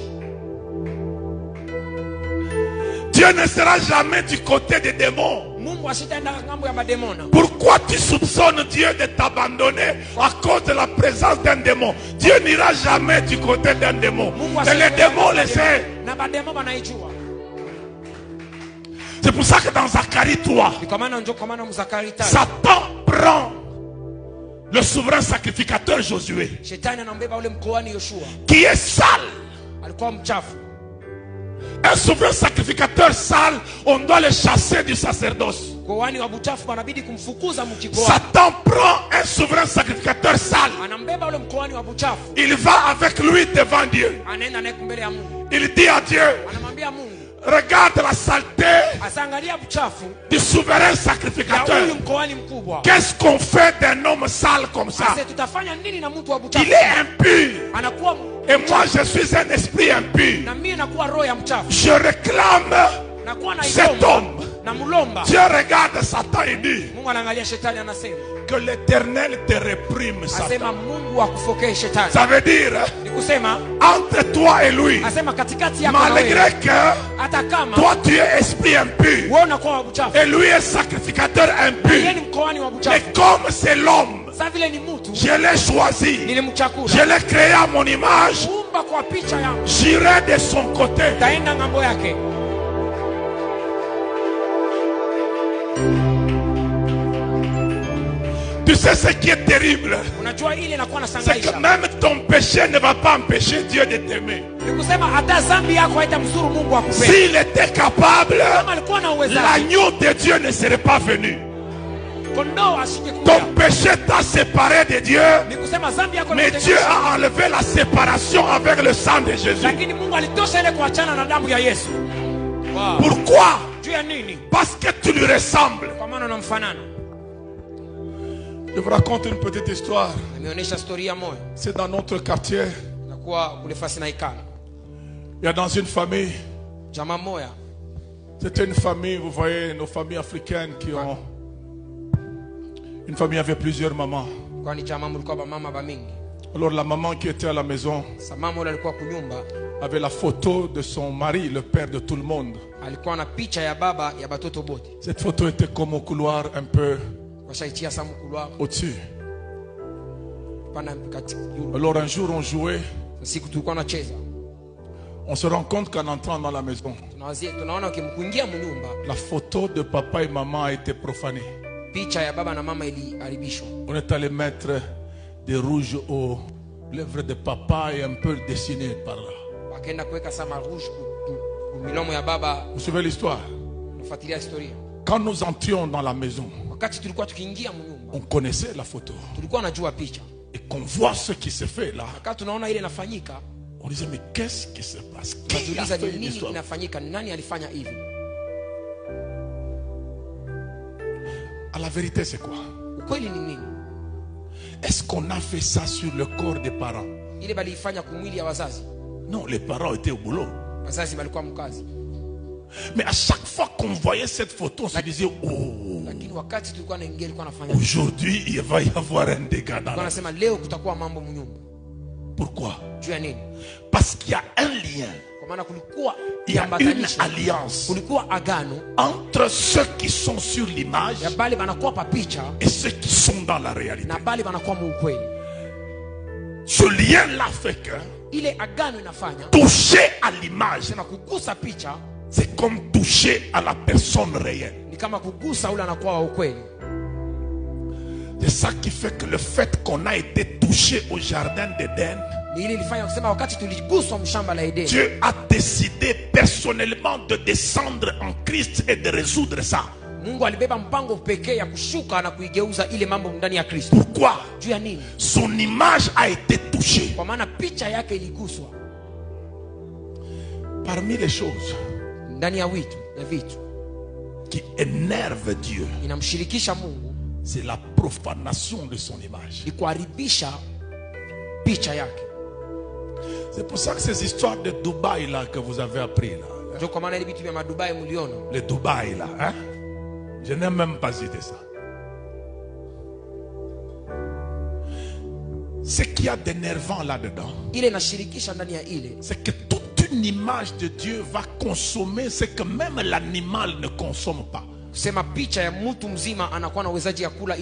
Dieu ne sera jamais du côté des démons. Mungu asitaenda ngambo ya mademona. Pourquoi tu soupçonnes Dieu de t'abandonner à cause de la présence d'un démon? Dieu n'ira jamais du côté d'un démon. Mungu Et les démons le savent. na mademo wanaijua. C'est pour ça que dans Zacharie 3, Ni kwa maana njoo kwa maana Mzakari 3. Satan prend le souverain sacrificateur Josué, Shetani anambeba ule mkoani Yoshua. qui est sale. Alikuwa mchafu. Un souverain sacrificateur sale, on doit le chasser du sacerdoce. Koani wa buchafu wanabidi kumfukuza mkikoa. Satan prend un souverain sacrificateur sale. Anambeba ule mkoani wa buchafu. Il va avec lui devant Dieu. Anaenda naye mbele ya Mungu. Il dit à Dieu, Anamwambia Mungu, regarde la saleté asangalia buchafu du souverain ya sacrificateur. huyu mkoani mkubwa. Qu'est-ce qu'on fait d'un homme sale comme ça? Sasa tutafanya nini na mtu wa buchafu? Il est impur. Anakuwa Et moi je suis un esprit impur. na mimi nakuwa roho ya mchafu. Je réclame Nakuwa na cet igomba homme. na mulomba. Dieu regarde Satan et dit Mungu anaangalia shetani anasema, que l'Éternel te réprime, Satan. asema Mungu akufokee shetani. Ça veut dire Ni kusema entre toi et lui, asema katikati yako na malgré wewe, que hata kama toi tu es esprit impur wewe unakuwa wa buchafu, et lui est sacrificateur yeye impur, ni mkoani wa mais buchafu. comme c'est l'homme, Sasa vile ni mtu, je l'ai choisi, nilimchakula. je l'ai créé à mon image, Muumba kwa picha yangu. j'irai de son côté. Taenda ngambo yake. Tu sais ce qui est terrible, Unajua ile inakuwa na c'est que sangaisha. même ton péché ne va pas empêcher Dieu de t'aimer. Ni kusema hata dhambi yako haitamzuru Mungu akupende. S'il était capable, Kama alikuwa na uwezo, l'agneau de Dieu ne serait pas venu. kondoo asije Ton kuja. péché t'a séparé de Dieu, Ni kusema dhambi yako mais Dieu ilikutenganisha. a enlevé la séparation avec le sang de Jésus. Lakini Mungu alitosha ile kuachana na damu ya Yesu. Wow. Pourquoi? Juu ya nini? Parce que tu lui ressembles. Kwa maana unamfanana. Je vous raconte une petite histoire. Nimeonyesha historia moja. C'est dans notre quartier. Nakuwa kule fasi na ikala. Il y a dans une famille. Jamaa moja. C'était une famille, vous voyez, nos familles africaines qui ont... Une famille avait plusieurs mamans. Kwani jamaa mlikuwa ba mama ba mingi. Alors la maman qui était à la maison Sa mama yule alikuwa kunyumba, avait la photo de son mari, le père de tout le monde. alikuwa na picha ya baba ya batoto bote. Cette photo était comme au couloir un peu Washaitia samu kulwa au-dessus. pana katika yule. Alors un jour on jouait, Siku tulikuwa tunacheza. on se rend compte qu'en entrant dans la maison, Tunaona ukimkuingia mnyumba, la photo de papa et maman a été profanée. picha ya baba na mama iliharibishwa. On est allé mettre des rouges aux lèvres de papa et un peu dessiné par là. Wakaenda kuweka sama rouge milomo ya baba. Vous suivez l'histoire? Nafuatilia historia. Quand nous entrions dans la maison, Wakati tulikuwa tukiingia mnyumba, on connaissait la photo. tulikuwa najua picha. Et qu'on voit ce qui se fait là, Wakati tunaona ile inafanyika, on disait mais qu'est-ce qui se passe? Qui a tunajiuliza fait ni une nini histoire? kinafanyika, ni nani alifanya hivi? À la vérité, c'est quoi? Ukweli ni nini? Est-ce qu'on a fait ça sur le corps des parents? Ile baliifanya kumwili ya wazazi. Non, les parents étaient au boulot. Wazazi walikuwa mkazi. Mais à chaque fois qu'on voyait cette photo, on se disait, oh, Lakini wakati tulikuwa naingia ilikuwa nafanya. aujourd'hui, il va y avoir un dégât dans Tulikuwa la... nasema leo kutakuwa mambo mnyumba. Pourquoi? Juu ya nini? Parce qu'il y a un lien, Kwa maana kulikuwa il y a une alliance kulikuwa agano entre ceux qui sont sur l'image ya bali banakuwa pa picha et ceux qui sont dans la réalité. na bali banakuwa mu ukweli. Ce lien-là fait que Ile agano inafanya toucher à l'image, sema kugusa picha c'est comme toucher à la personne réelle. ni kama kugusa ule anakuwa wa ukweli. C'est ça qui fait que le fait qu'on a été touché au jardin d'Éden, Dieu a décidé personnellement de descendre en Christ et de résoudre ça. Pourquoi? Son image a été touchée. Parmi les choses qui énervent Dieu, c'est la profanation de son image. C'est pour ça que ces histoires de Dubaï là que vous avez appris là, le Dubaï là, hein? Je n'ai même pas cité ça. Ce qu'il y a d'énervant là-dedans, c'est que toute une image de Dieu va consommer ce que même l'animal ne consomme pas.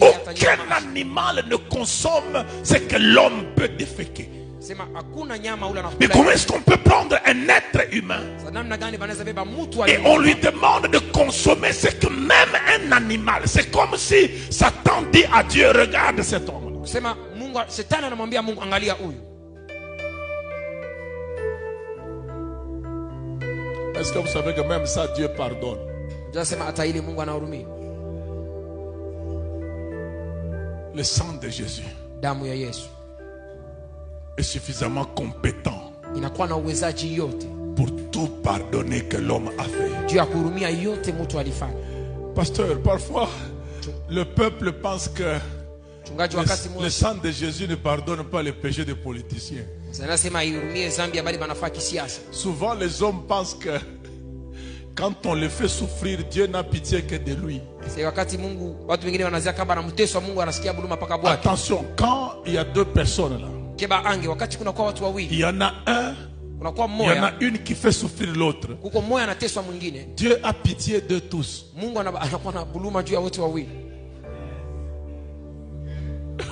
Aucun animal ne consomme ce que l'homme peut déféquer. Mais comment est-ce qu'on peut prendre un être humain et on lui demande de consommer ce que même un animal? C'est comme si Satan dit à Dieu, regarde cet homme. Est-ce que vous savez que même ça Dieu pardonne? Le sang de Jésus est suffisamment compétent pour tout pardonner que l'homme a fait. Pasteur, parfois le peuple pense que le sang de Jésus ne pardonne pas les péchés des politiciens. Souvent les hommes pensent que quand on le fait souffrir, Dieu n'a pitié que de lui. Attention, quand il y a deux personnes là, il y en a un, il y en a une qui fait souffrir l'autre. Dieu a pitié de tous.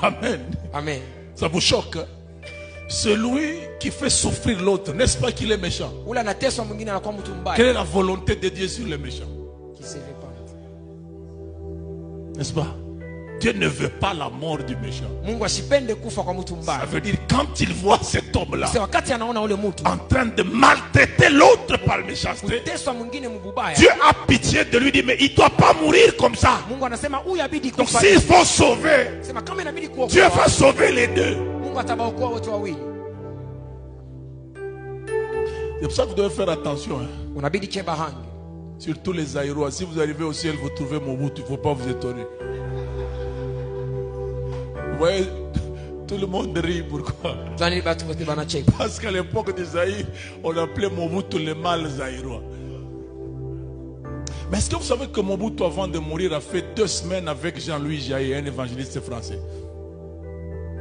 Amen. Amen. Ça vous choque? Celui qui fait souffrir l'autre, n'est-ce pas qu'il est méchant? Quelle est la volonté de Dieu sur les méchants? N'est-ce pas? Dieu ne veut pas la mort du méchant. Ça veut dire quand il voit cet homme-là en train de maltraiter l'autre par méchanceté, Dieu a pitié de lui, dit mais il ne doit pas mourir comme ça. Donc s'il faut sauver, Dieu va sauver les deux. C'est pour ça que vous devez faire attention. Hein. Surtout les Aïrois. Si vous arrivez au ciel, vous trouvez Mobutu, il ne faut pas vous étonner. Vous voyez, tout le monde rit. Pourquoi? Parce qu'à l'époque des Zaïre, on appelait Mobutu le mâle Zaïrois. Mais est-ce que vous savez que Mobutu, avant de mourir, a fait 2 semaines avec Jean-Louis Jaïe, un évangéliste français?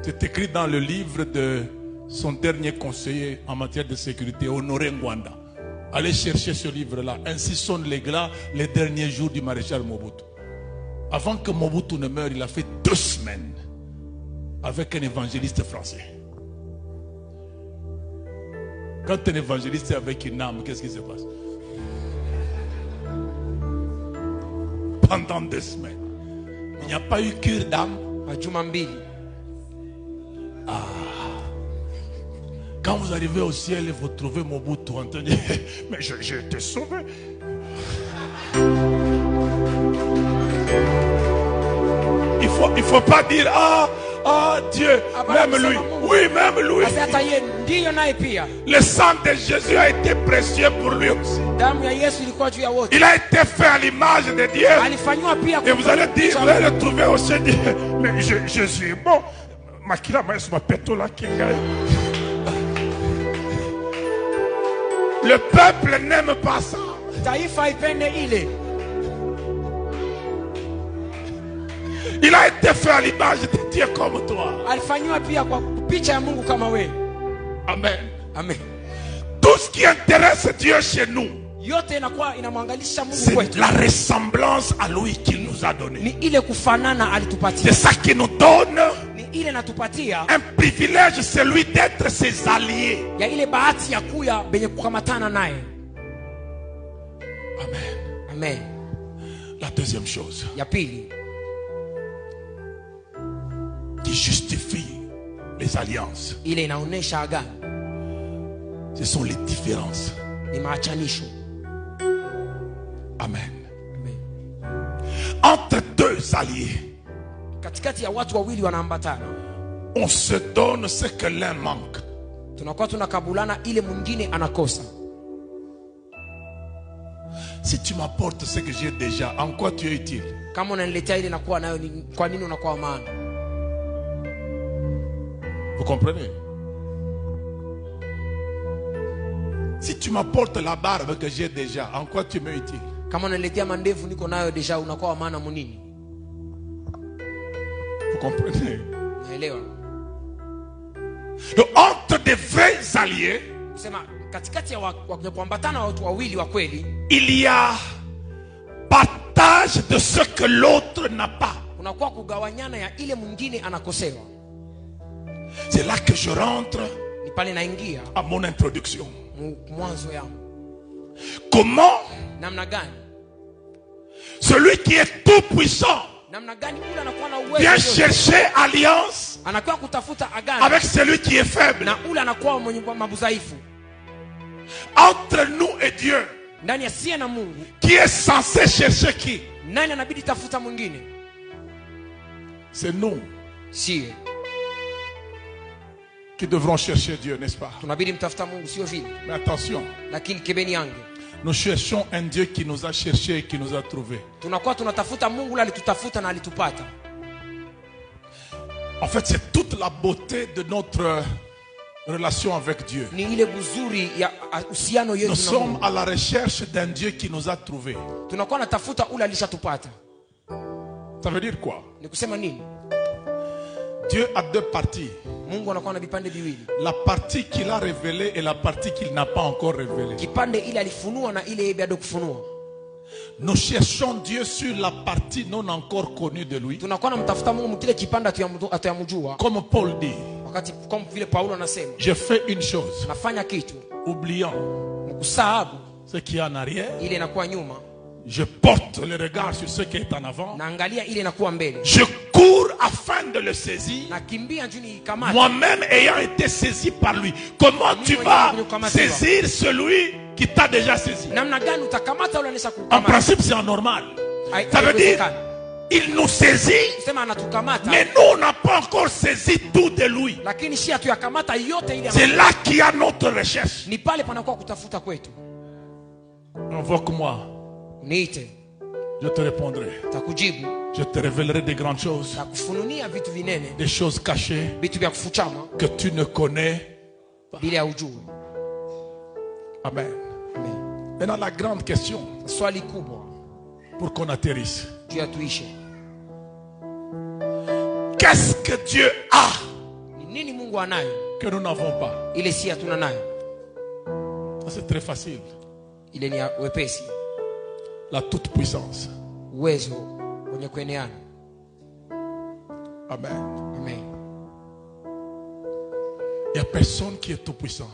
C'est écrit dans le livre de son dernier conseiller en matière de sécurité, Honoré Ngwanda. Allez chercher ce livre-là. Ainsi sonnent les glas les derniers jours du maréchal Mobutu. Avant que Mobutu ne meure, il a fait 2 semaines avec un évangéliste français. Quand un évangéliste est avec une âme, qu'est-ce qui se passe? Pendant 2 semaines, il n'y a pas eu cure d'âme. Quand vous arrivez au ciel et vous trouvez Mobutu en train de dire mais j'ai été sauvé. Il faut pas dire Dieu, même lui. Oui, même lui. Le sang de Jésus a été précieux pour lui aussi. Il a été fait à l'image de Dieu. Et vous allez dire, vous allez le trouver au ciel. Mais Jésus est bon. Le peuple n'aime pas ça. Il a été fait à l'image de Dieu comme toi. Amen. Amen. Tout ce qui intéresse Dieu chez nous, c'est la ressemblance à lui qu'il nous a donné. C'est ça qui nous donne un privilège, celui d'être ses alliés. Amen. Amen. La deuxième chose qui justifie les alliances. Ile inaonesha agano. Ce sont les différences. Ni maachanisho. Amen. Entre deux alliés, katikati ya watu wawili wanaambatana, on se donne ce que l'un manque. Tunakuwa tunakabulana ile mwingine anakosa. Si tu m'apportes ce que j'ai déjà, en quoi tu es utile? Kama unaniletea ile nakuwa nayo, kwa nini unakuwa maana? Vous comprenez? Si tu m'apportes la barbe que j'ai déjà, en quoi tu m'es utile? Kama unaniletea mandevu niko nayo deja, unakuwa maana munini? Vous comprenez? Naelewa. Donc entre des vrais alliés, Kusema katikati ya kuambatana watu wawili wa kweli, il y a partage de ce que l'autre n'a pas. unakuwa kugawanyana ya ile mwingine anakosewa. C'est là que je rentre Ni pale naingia à mon introduction. mwanzo yangu. Comment Namna gani? celui qui est tout puissant Namna gani ule anakuwa na uwezo vient yote, chercher alliance anakuwa kutafuta agano avec celui qui est faible. na ule anakuwa mwenye mabudhaifu. Entre nous et Dieu, Ndani ya sie na Mungu, qui est censé chercher qui? nani anabidi tafuta mwingine? C'est nous Sie qui devrons chercher Dieu, n'est-ce pas? tunabidi mtafuta Mungu, sio vile. Mais attention, Lakini kebeni yange, nous cherchons un Dieu qui nous a cherchés et qui nous a trouvés. tunakuwa tunatafuta Mungu ule alitutafuta na alitupata. En fait, c'est toute la beauté de notre relation avec Dieu. Ni ile buzuri ya uhusiano Nous yetu na sommes Mungu. à la recherche d'un Dieu qui nous a trouvés. Tunakuwa natafuta ule alishatupata. Ça veut dire quoi? Ni kusema nini? Dieu a deux parties. Mungu anakuwa na vipande viwili. La partie qu'il a révélée et la partie qu'il n'a pas encore révélée. Kipande ile alifunua na ile bado kufunua. Nous cherchons Dieu sur la partie non encore connue de lui. Tunakuwa namtafuta Mungu mkile kipande atayamjua. Comme Paul dit, Wakati kama vile Paulo anasema, je fais une chose, nafanya kitu oubliant mkusahabu ce qui est en arrière, ile inakuwa nyuma, je porte le regard sur ce qui est en avant, naangalia ile inakuwa mbele. je cours afin de le saisir, Nakimbia njoo nikamate. moi-même ayant été saisi par lui. Comment tu vas saisir celui qui t'a déjà saisi? Namna gani utakamata ule anisha En kukamata? principe, c'est anormal. Ça veut dire, il nous saisit, Sema anatukamata, mais nous, on n'a pas encore saisi tout de lui. lakini si atuyakamata yote ile. C'est là qu'il y a notre recherche. Ni pale panakuwa kutafuta kwetu. Invoque-moi, Niite, je te répondrai. takujibu, Je te révélerai des grandes choses, takufununia vitu vinene, des choses cachées vitu vya kufuchama que tu ne connais. bila ujue. Amen. Amen. Maintenant, la grande question Swali kubwa pour qu'on atterrisse. juu ya tuishe. Qu'est-ce que Dieu a Ni nini Mungu anayo que nous n'avons pas? ile si hatuna nayo? Ça, c'est très facile. Ile ni ya wepesi, La toute-puissance. uwezo wenye kueneana. Amen. Amen. Il n'y a personne qui est tout-puissant.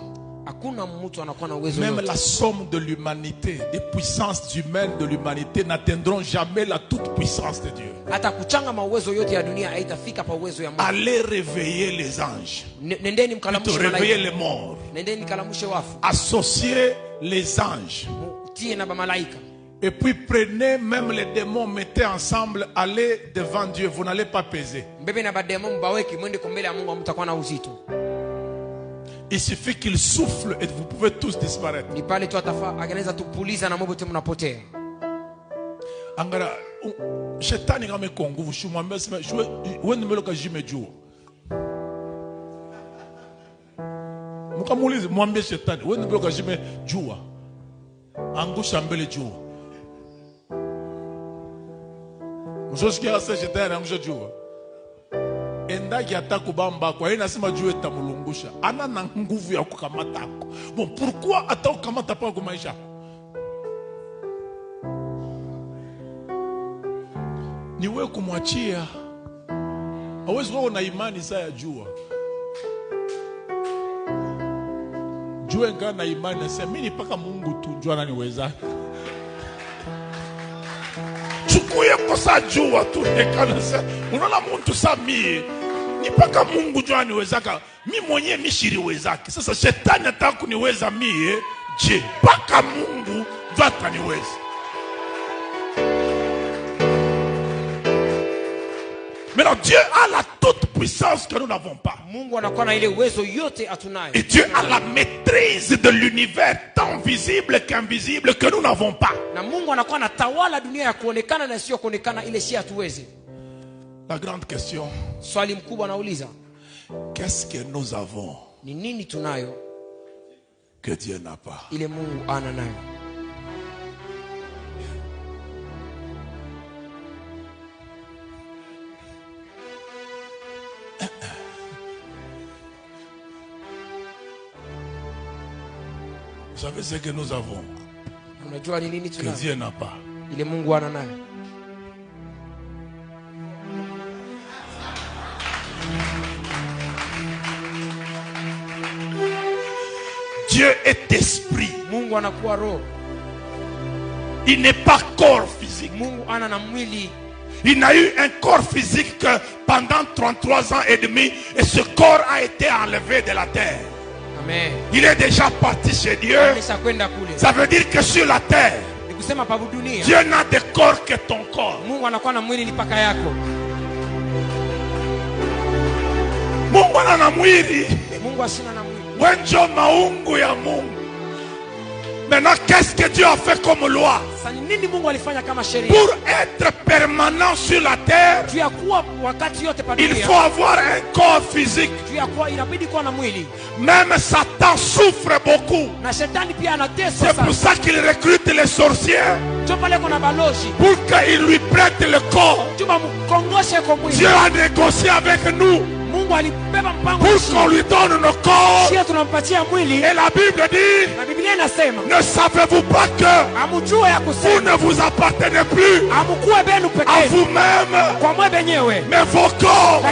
Hakuna mtu anakuwa na uwezo Même yote. la somme de l'humanité, des puissances humaines de l'humanité n'atteindront jamais la toute-puissance de Dieu. Hata kuchanga mauwezo yote ya dunia haitafika pa uwezo ya Mungu. Allez réveiller les anges. Nendeni Plutôt mkalamushe réveiller malaika. les morts. Nendeni mkalamushe wafu. Associez les anges. Tie na malaika. Et puis prenez même les démons, mettez ensemble, allez devant Dieu. Vous n'allez pas peser. Mbebe na bademo mbaweki mwende kwa mbele ya Mungu, mtakuwa na uzito. Il suffit qu'il souffle et vous pouvez tous disparaître. Ni pale tu atafa akanaweza tupuliza na mwote mnapotea. Angara, shetani kama iko nguvu, shumwambia sema, wewe ndio mloka jime juu. Mkamuulize, mwambie shetani, wewe ndio mloka jime juu. Angusha mbele juu. Mjosikia sasa shetani angusha juu. Endaki atakubamba kwa yeye nasema juu etamulungusha. Ana na nguvu ya kukamata ako. Bon, pourquoi atakukamata pa kwa maisha? Ni wewe kumwachia. Hawezi kuwa na imani saa ya jua. Jua ngana na imani nasema mimi paka Mungu tu jua ananiweza. Chukuye kosa jua tu ekana sasa. Unaona mtu samie. Ipaka Mungu jua niwezaka. Mi mwenye mishiri wezaki. Sasa shetani ataka kuniweza mie. Je, paka Mungu jua ataniweza. Maintenant, Dieu a la toute puissance que nous n'avons pas. Et Dieu a la maîtrise de l'univers tant visible qu'invisible que nous n'avons pas. La grande question, qu'est-ce que nous avons que Dieu n'a pas? Vous savez ce que nous avons que Dieu n'a pas? Dieu est esprit. Il n'est pas corps physique. Il n'a eu un corps physique que pendant 33 ans et demi et ce corps a été enlevé de la terre. Amen. Il est déjà parti chez Dieu. Ça veut dire que sur la terre, Dieu n'a de corps que ton corps. Mungu ana mwili. Wenjo maungu ya Mungu. Maintenant, qu'est-ce que Dieu a fait comme loi? Pour être permanent sur la terre, il faut avoir un corps physique. Même Satan souffre beaucoup. C'est pour ça qu'il recrute les sorciers, pour qu'ils lui prêtent le corps. Dieu a négocié avec nous pour qu'on lui donne nos corps. Et la Bible dit, ne savez-vous pas que vous ne vous appartenez plus à vous-même, mais vos corps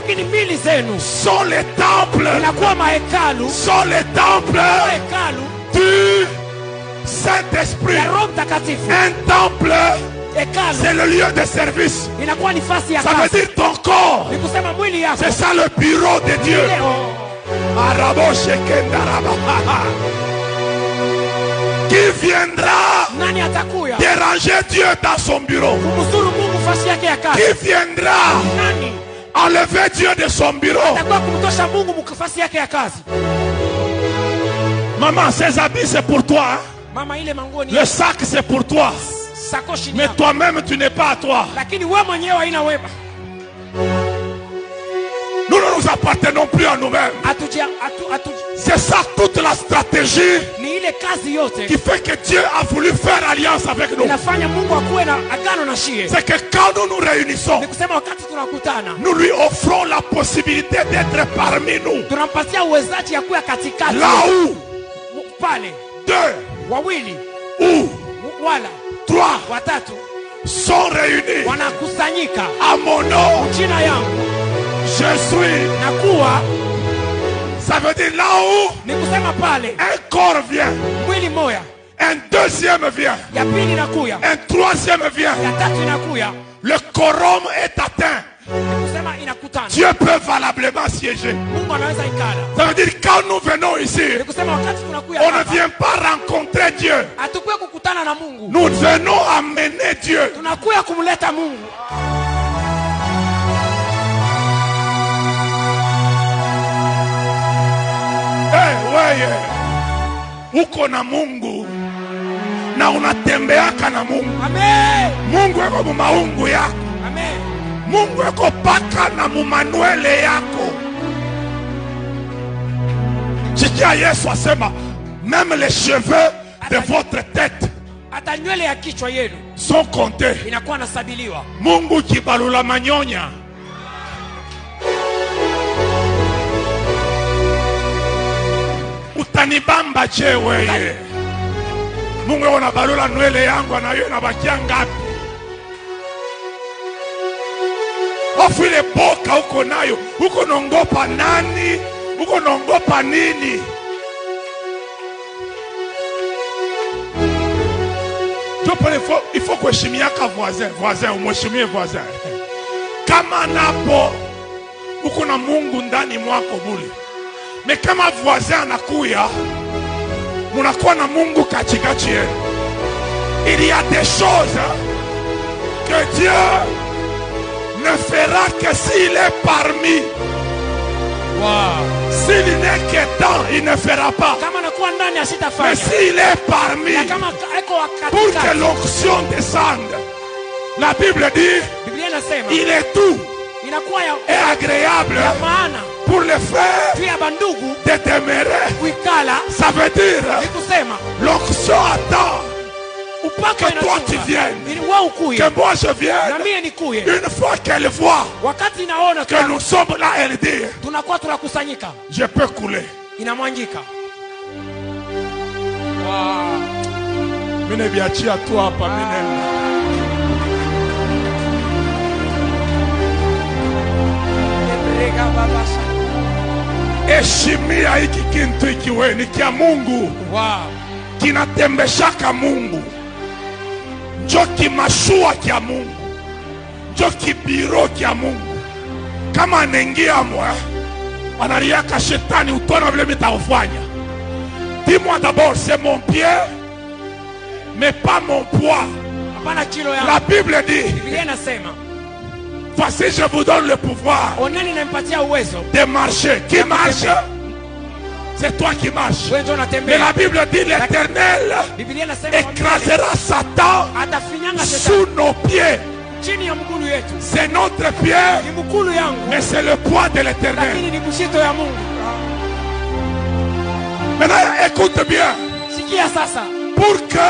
sont les temples du Saint-Esprit. Un temple, c'est le lieu de service. Ça veut dire ton corps. C'est ça le bureau de Dieu. Qui viendra déranger Dieu dans son bureau? Qui viendra enlever Dieu de son bureau? Maman, ces habits c'est pour toi, hein? Le sac c'est pour toi. Mais toi-même tu n'es pas à toi. Nous ne nous appartenons plus à nous-mêmes. C'est ça toute la stratégie qui fait que Dieu a voulu faire alliance avec nous. C'est que quand nous nous réunissons, nous lui offrons la possibilité d'être parmi nous. Là où 2 ou 3 sont réunis à mon nom, je suis. Ça veut dire là où un corps vient, un deuxième vient, un troisième vient, le quorum est atteint. Dieu peut valablement siéger. Ça veut dire quand nous venons ici, on ne vient pas rencontrer Dieu. Nous venons amener Dieu. Wewe uko na Mungu na unatembeaka na Mungu. Amen. Mungu yuko mumaungu yako. Amen. Mungu yuko paka na mumanuele yako. Sikia Yesu asema même les cheveux de votre tête sont comptés. Mungu kibalula manyonya. Utanibamba je wewe? Mungu ana balula nywele yangu na yeye anabakia ngapi? Ofu ile boka uko nayo, uko nongopa nani? Uko nongopa nini? Il faut kuheshimiaka voisin, umheshimie voisin. Kama napo uko na Mungu ndani mwako bule. Mais kama voisin anakuya, munakuwa na Mungu katikati yenu. Il y a des choses que Dieu ne fera que s'il est parmi. Wow. S'il n'est que temps, il ne fera pas. Mais s'il est parmi, pour que l'onction descende, la Bible dit, il est tout et agréable pour les frères de demeurer. Ça veut dire, l'onction attend que toi tu viennes, que moi je vienne. Une fois qu'elle voit que nous sommes là, elle dit, je peux couler. Mine biachi à toi, Paminem. Heshimia hiki kintu ikiwe ni kia Mungu. Kinatembeshaka Mungu. Njo kimashua kia Mungu. Njo kibiro kia Mungu. Kama anengia mwe, anariaka shetani utona vile mitaufanya. Dis-moi d'abord, c'est mon pied, mais pas mon poids. La Bible dit, voici je vous donne le pouvoir de marcher. Qui marche? C'est toi qui marches. Mais la Bible dit, l'Éternel écrasera Satan sous nos pieds. C'est notre pied, mais c'est le poids de l'Éternel. Maintenant, écoute bien. Pour que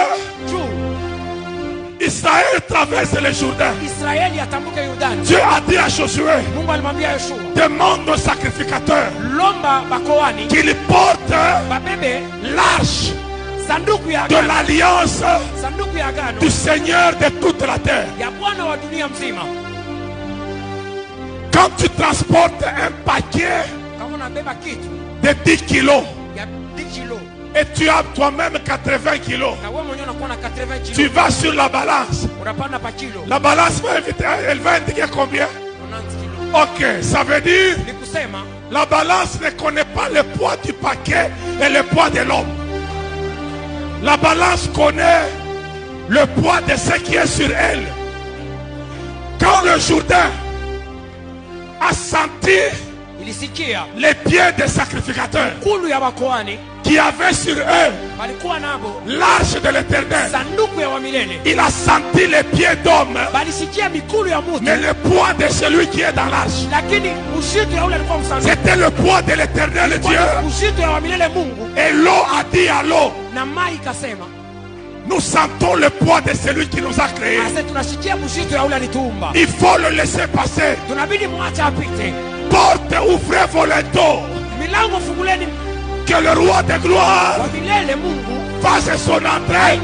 Israël traverse le Jourdain, Dieu a dit à Josué, demande au sacrificateur qu'il porte l'arche de l'alliance du Seigneur de toute la terre. Quand tu transportes un paquet de 10 kilos et tu as toi-même 80 kilos, tu vas sur la balance. La balance elle va indiquer combien? Ok, ça veut dire la balance ne connaît pas le poids du paquet et le poids de l'homme. La balance connaît le poids de ce qui est sur elle. Quand le Jourdain a senti les pieds des sacrificateurs qui avaient sur eux l'arche de l'Éternel, il a senti les pieds d'homme, mais le poids de celui qui est dans l'arche, c'était le poids de l'Éternel Dieu. Et l'eau a dit à l'eau, nous sentons le poids de celui qui nous a créés. Il faut le laisser passer. Porte, ouvrez vos linteaux. Que le roi de gloire fasse son entrée.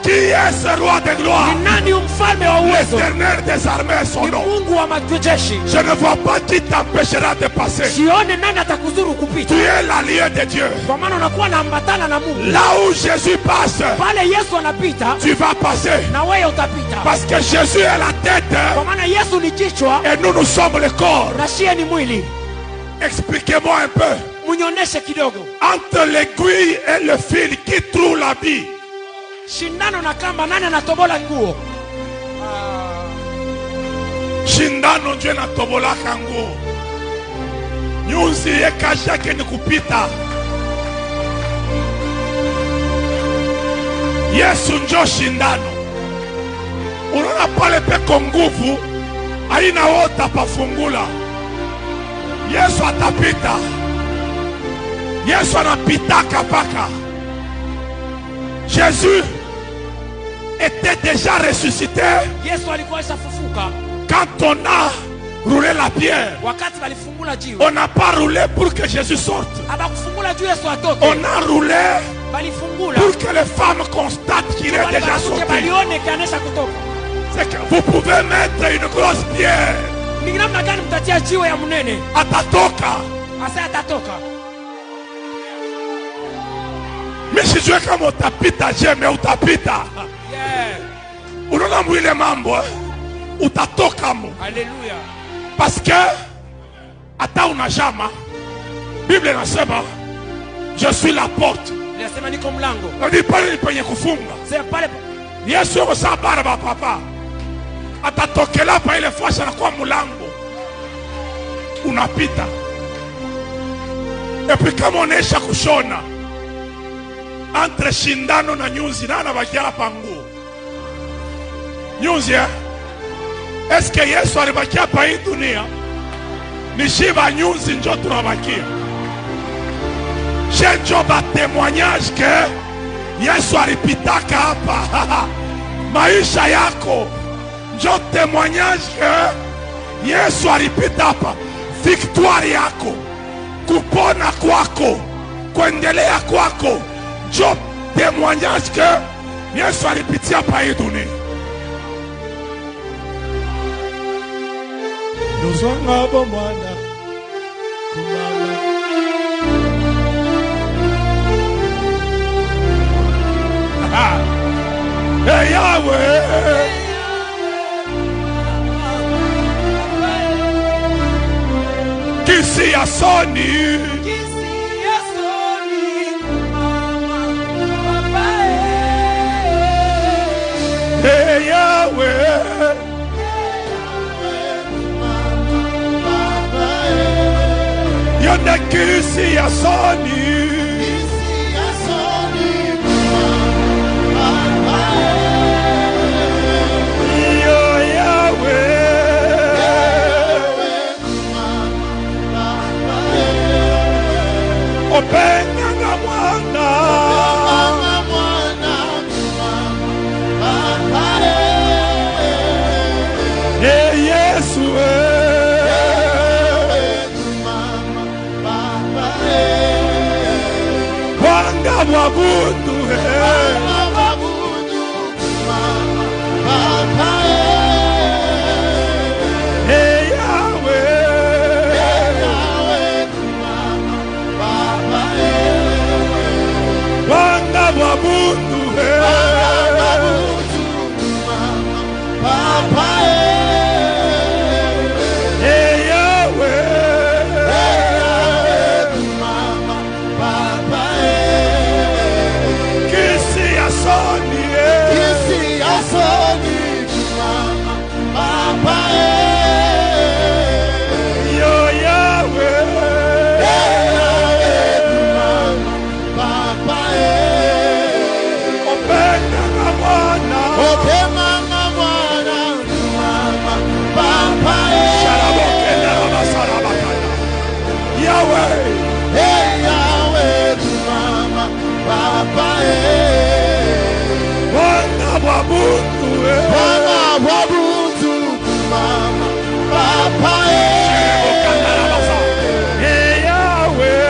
Qui est ce roi de gloire? L'Éternel des armées est son nom. Je ne vois pas qui t'empêchera de passer. Tu es l'allié de Dieu. Là où Jésus passe, tu vas passer. Parce que Jésus est la tête et nous sommes le corps. Expliquez-moi un peu. Entre l'aiguille et le fil, qui trouve la vie? Shindano na kamba, nani anatobola nguo? Shindano ndio natobola nguo. Nyuzi yekashi yake ni kupita. Yesu ndio shindano. Unaona pale peko nguvu, haina wota pafungula. Yesu atapita. Yesu anapitaka paka. Jésus était déjà ressuscité quand on a roulé la pierre. On n'a pas roulé pour que Jésus sorte. On a roulé pour que les femmes constatent qu'il est déjà sorti. C'est que vous pouvez mettre une grosse pierre. Atatoka. Mais si tu es comme utapita, j'aime utapita. Unaona mwile mambo utatoka mu. Alléluia. Parce que unajama, Biblia inasema je suis la porte. Inasema niko mlango. Ndio pale ni penye kufunga. C'est pale. Yesu yuko sawa baraba papa. Atatokela pa ile fasi na kwa mlango. Unapita. Et puis kama unaisha kushona entre shindano na nyuzi na anabakia hapa nguo. Nyuzi est-ce que Yesu alibakia hapa hii dunia? Ni shiba nyuzi njo tunabakia. Chenjo ba témoignage que Yesu alipitaka hapa. Maisha yako njo témoignage que Yesu alipita hapa. Victoire yako, kupona kwako, kuendelea kwako njo témoignage que Yesu alipitia hapa hii dunia. Nuzwanga bomwana kumala. Hey Yahweh, kisi ya soni, hey Yahweh, yonde kisi ya soni. Openga mwana, hey Yesu, wanga mwabudu, hey Yahweh, wanga mwabudu, hey Yahweh, kisi ya soni, yo Yahweh, openga mwana, sharabokenda rabasarabakaya. Yahweh, wanga mwabudu, shiribokanda rabasa. Hey Yahweh,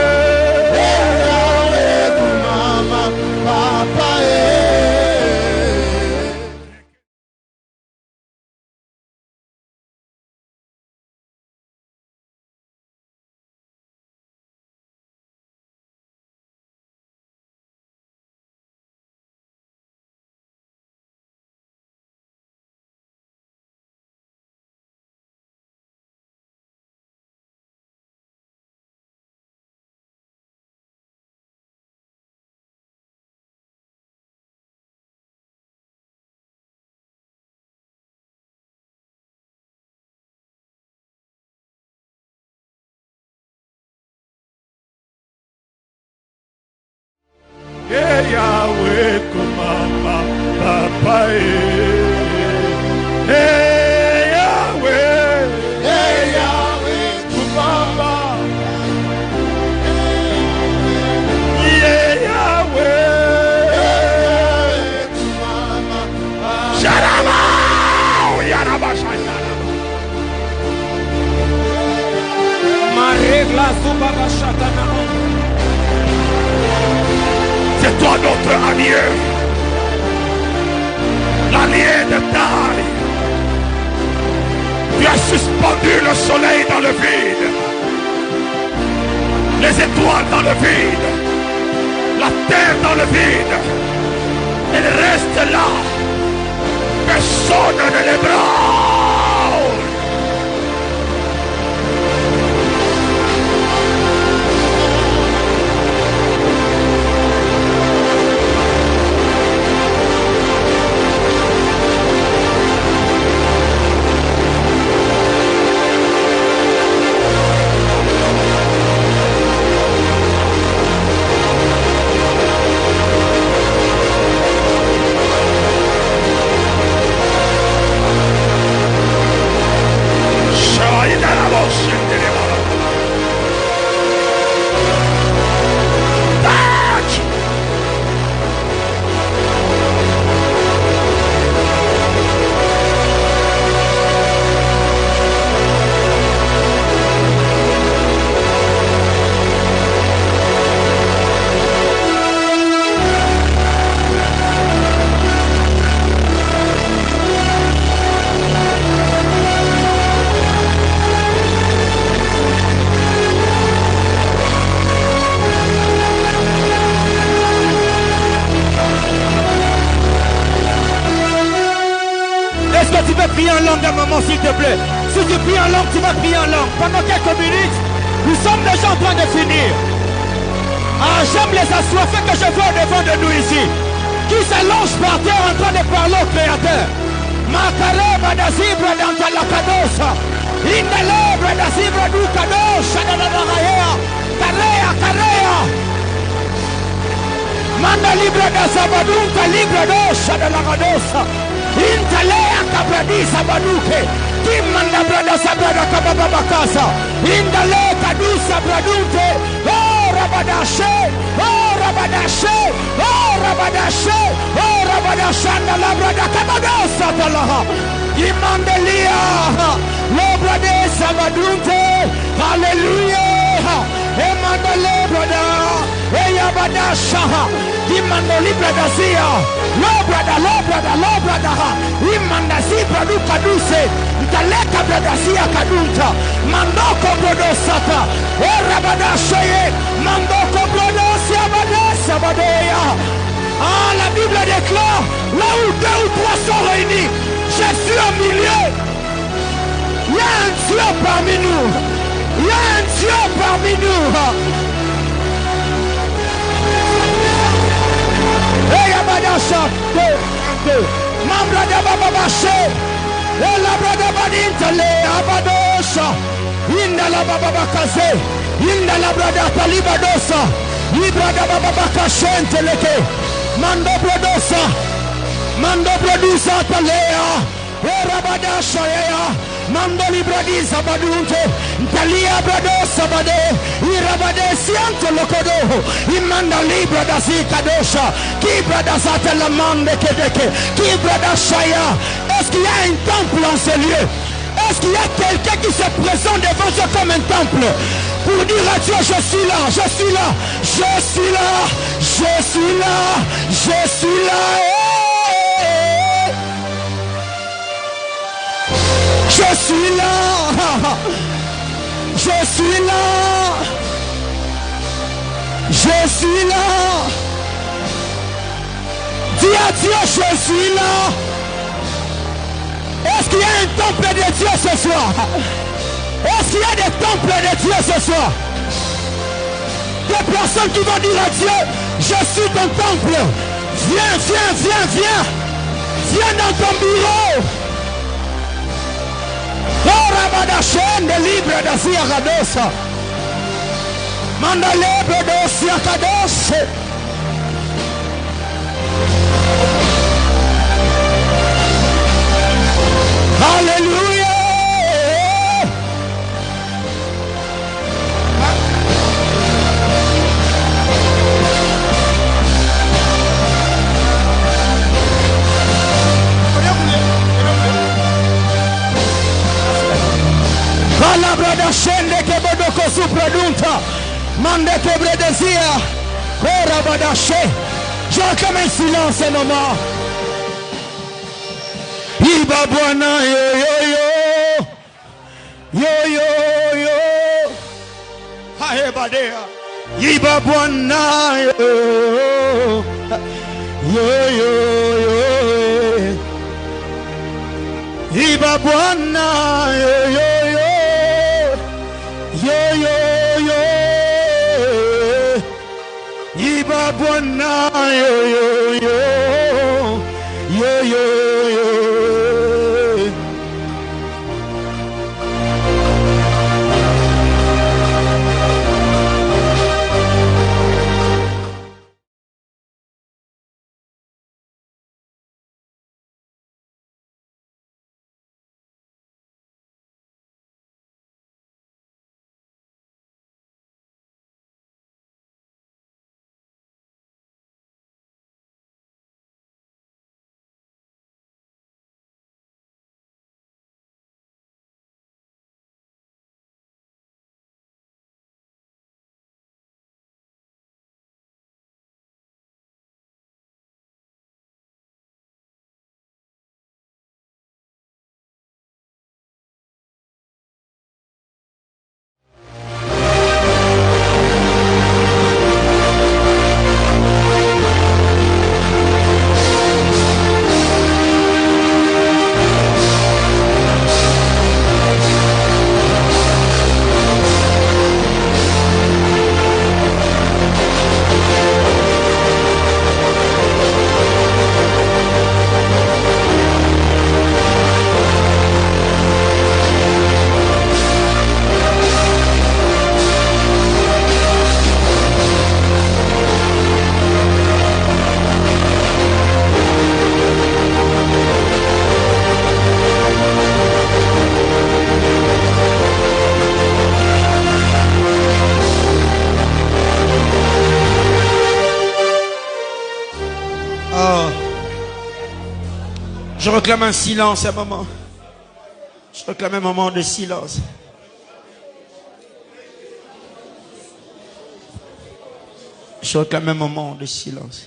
hey Yahweh, kumama papa, hey Yahweh, kumama, yeah Yahweh, sharaba, yaraba shayara. Maregla zubaba shatana. C'est toi notre allié, l'allié de taille. Tu as suspendu le soleil dans le vide, les étoiles dans le vide, la terre dans le vide. Elle reste là. Personne ne l'ébranle. en langue un moment, s'il te plaît. Si tu pries en langue, tu vas prier en langue. Pendant quelques minutes, nous sommes déjà en train de finir. Ah, j'aime les assoiffés que je vois devant de nous ici, qui s'allongent par terre en train de parler au Créateur. Makareba da zibra dans la cadosa. Indalebra da zibra du cadosa da la raya. Carrea. Manda libra da sabadunca libra dosa da la cadosa. Intalea cabradisa baduke. Kim manda brada sabrada kababa casa. Indale cadusa bradunte. Oh rabadashe. Oh rabadashe. Oh rabadashe. Oh rabadashanda la brada kabadosa talaha. Imandelia. Lobra de sabadunte. Hallelujah. Emandale brada. Eyabadasha. Imando libra da zia. Lobrada. Imanda zibra du kaduse. Italeka brada zia kadunta. Mandoko brodosata. Erabadashaye. Mandoko brodosia badesa badeya. Ah, la Bible déclare, là où 2 ou 3 sont réunis, je suis au milieu. Il y a un Dieu parmi nous. Il y a un Dieu parmi nous. Hey, Abadasha, Mambrada Bababashe, la Brada Badintale, Abadosha, Inda la Bababakaze, Inda la Brada Talibadosa, Ibrada Bababakashente leke, Mando Produsa Talea, Erabadasha, Mando Libradiza Badunte, Talia Bradosa Bade, Irabade Sianto Locodo, Imanda Libra da Zikadosha, Kibra da Zatela Mande Kedeke, Kibra da Shaya. Est-ce qu'il y a un temple en ce lieu? Est-ce qu'il y a quelqu'un qui se présente devant Dieu comme un temple pour dire à Dieu, je suis là, je suis là, je suis là, je suis là, je suis là. Je suis là, je suis là, je suis là. Dis à Dieu, je suis là. Est-ce qu'il y a un temple de Dieu ce soir? Est-ce qu'il y a des temples de Dieu ce soir? Des personnes qui vont dire à Dieu, je suis ton temple. Viens dans ton bureau. Oh Rabadashen de libre d'Asia Kadosa. Manda libre d'Asia Kadosa. Alléluia. Brada shende ke bodoko supradunta mande ke bredezia ora badashe. Je comme un silence un moment. Iba bwana yo hae badea. Iba bwana yo Iba bwana yo Iba bwana Je réclame un silence à un moment. Je réclame un moment de silence. Je réclame un moment de silence.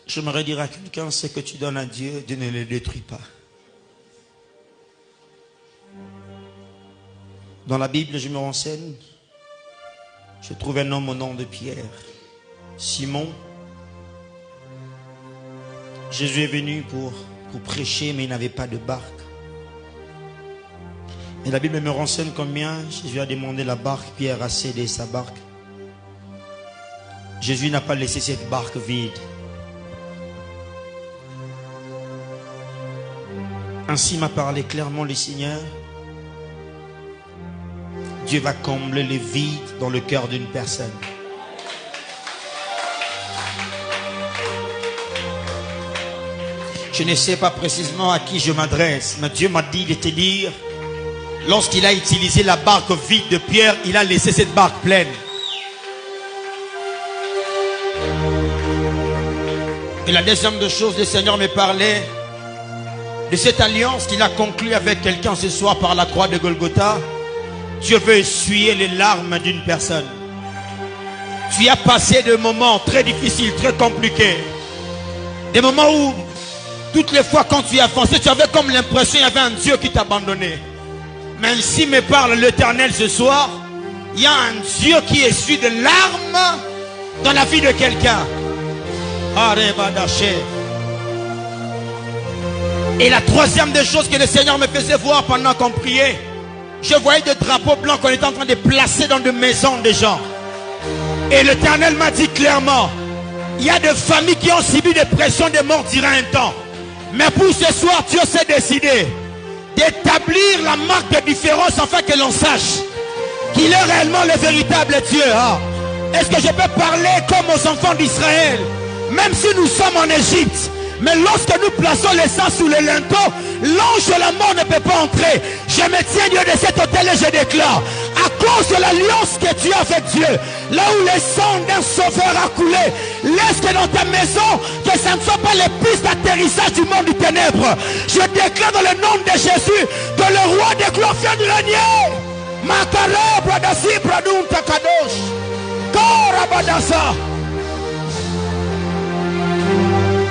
J'aimerais dire à quelqu'un, ce que tu donnes à Dieu, Dieu ne le détruit pas. Dans la Bible, je me renseigne. Je trouve un homme au nom de Pierre. Simon. Jésus est venu pour prêcher, mais il n'avait pas de barque. Et la Bible me renseigne combien Jésus a demandé la barque, Pierre a cédé sa barque. Jésus n'a pas laissé cette barque vide. Ainsi m'a parlé clairement le Seigneur. Dieu va combler les vides dans le cœur d'une personne. Je ne sais pas précisément à qui je m'adresse, mais Dieu m'a dit de te dire, lorsqu'il a utilisé la barque vide de Pierre, il a laissé cette barque pleine. Et la deuxième des choses, le Seigneur me parlait de cette alliance qu'il a conclue avec quelqu'un ce soir par la croix de Golgotha. Dieu veut essuyer les larmes d'une personne. Tu as passé des moments très difficiles, très compliqués. Des moments où, toutes les fois quand tu as avancé, tu avais comme l'impression qu'il y avait un Dieu qui t'a abandonné. Mais ainsi me parle l'Éternel ce soir. Il y a un Dieu qui essuie des larmes dans la vie de quelqu'un. Et la troisième des choses que le Seigneur me faisait voir pendant qu'on priait, je voyais des drapeaux blancs qu'on était en train de placer dans des maisons des gens. Et l'Éternel m'a dit clairement, il y a des familles qui ont subi des pressions de mort durant un temps. Mais pour ce soir, Dieu s'est décidé d'établir la marque de différence afin que l'on sache qu'il est réellement le véritable Dieu. Est-ce que je peux parler comme aux enfants d'Israël? Même si nous sommes en Égypte, mais lorsque nous plaçons les sang sous les linteaux, l'ange de la mort ne peut pas entrer. Je me tiens Dieu de cet hôtel et je déclare, à cause de l'alliance que tu as avec Dieu, là où le sang d'un sauveur a coulé, laisse que dans ta maison, que ça ne soit pas les pistes d'atterrissage du monde du ténèbre. Je déclare dans le nom de Jésus que le roi des gloires vient du régner. Makare bradasi bradum takadosh. Korabadasa.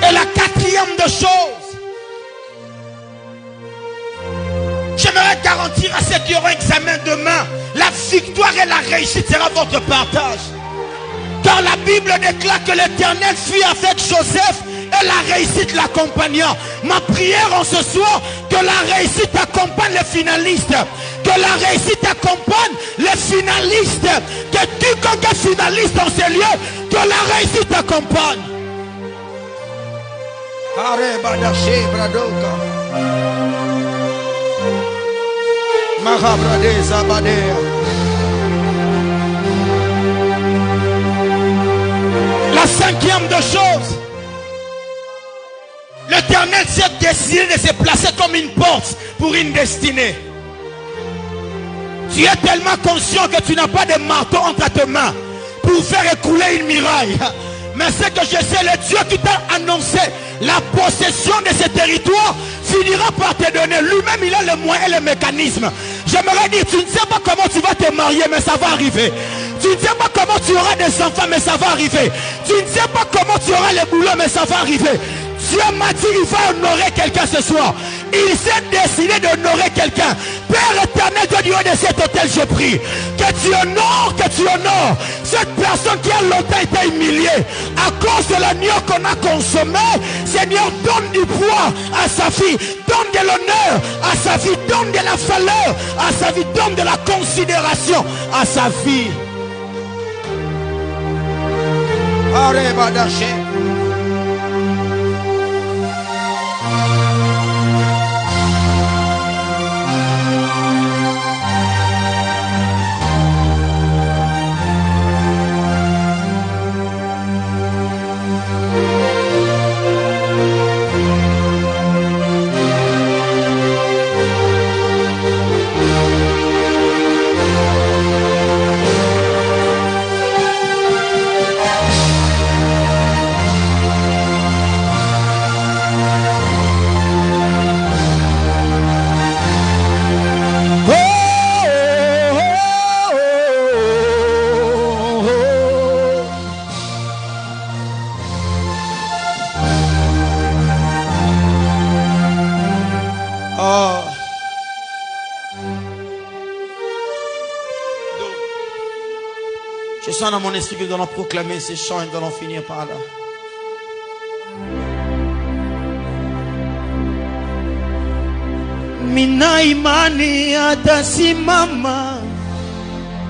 Et la quatrième de choses, j'aimerais garantir à ceux qui auront examen demain, la victoire et la réussite sera votre partage. Car la Bible déclare que l'Éternel fut avec Joseph et la réussite l'accompagnant. Ma prière en ce soir, que la réussite accompagne les finalistes. Que la réussite accompagne les finalistes. Que quiconque est finaliste dans ces lieux, que la réussite accompagne. La cinquième de choses, l'Éternel s'est décidé de se placer comme une porte pour une destinée. Tu es tellement conscient que tu n'as pas de marteau entre tes mains pour faire écouler une muraille. Mais ce que je sais, le Dieu qui t'a annoncé la possession de ce territoire finira par te donner. Lui-même, il a le moyen et le mécanisme. J'aimerais dire, tu ne sais pas comment tu vas te marier, mais ça va arriver. Tu ne sais pas comment tu auras des enfants, mais ça va arriver. Tu ne sais pas comment tu auras le boulot, mais ça va arriver. Dieu m'a dit, il va honorer quelqu'un ce soir. Il s'est décidé d'honorer quelqu'un. Père éternel, Dieu du haut de cet hôtel, je prie que tu honores cette personne qui a longtemps été humiliée à cause de l'agneau qu'on a consommé. Seigneur, donne du poids à sa vie, donne de l'honneur à sa vie, donne de la valeur à sa vie, donne de la considération à sa vie. Je sens dans mon esprit que nous allons proclamer ces chants et nous allons finir par là. Mina imani atasimama,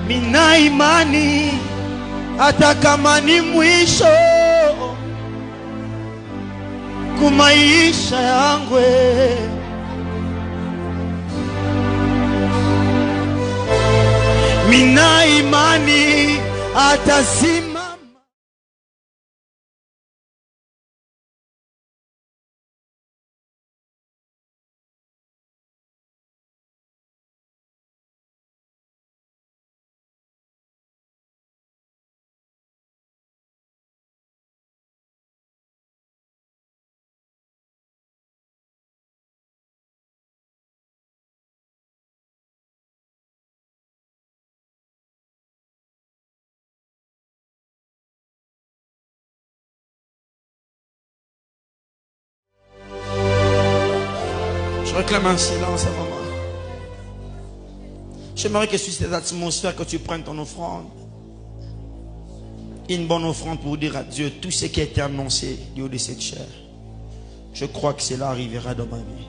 mina imani hata kama ni mwisho kumaisha yangu. Mina imani atasimama. Je réclame un silence à maman. J'aimerais que sur cette atmosphère que tu prennes ton offrande. Une bonne offrande pour dire à Dieu tout ce qui a été annoncé du haut de cette chair. Je crois que cela arrivera dans ma vie.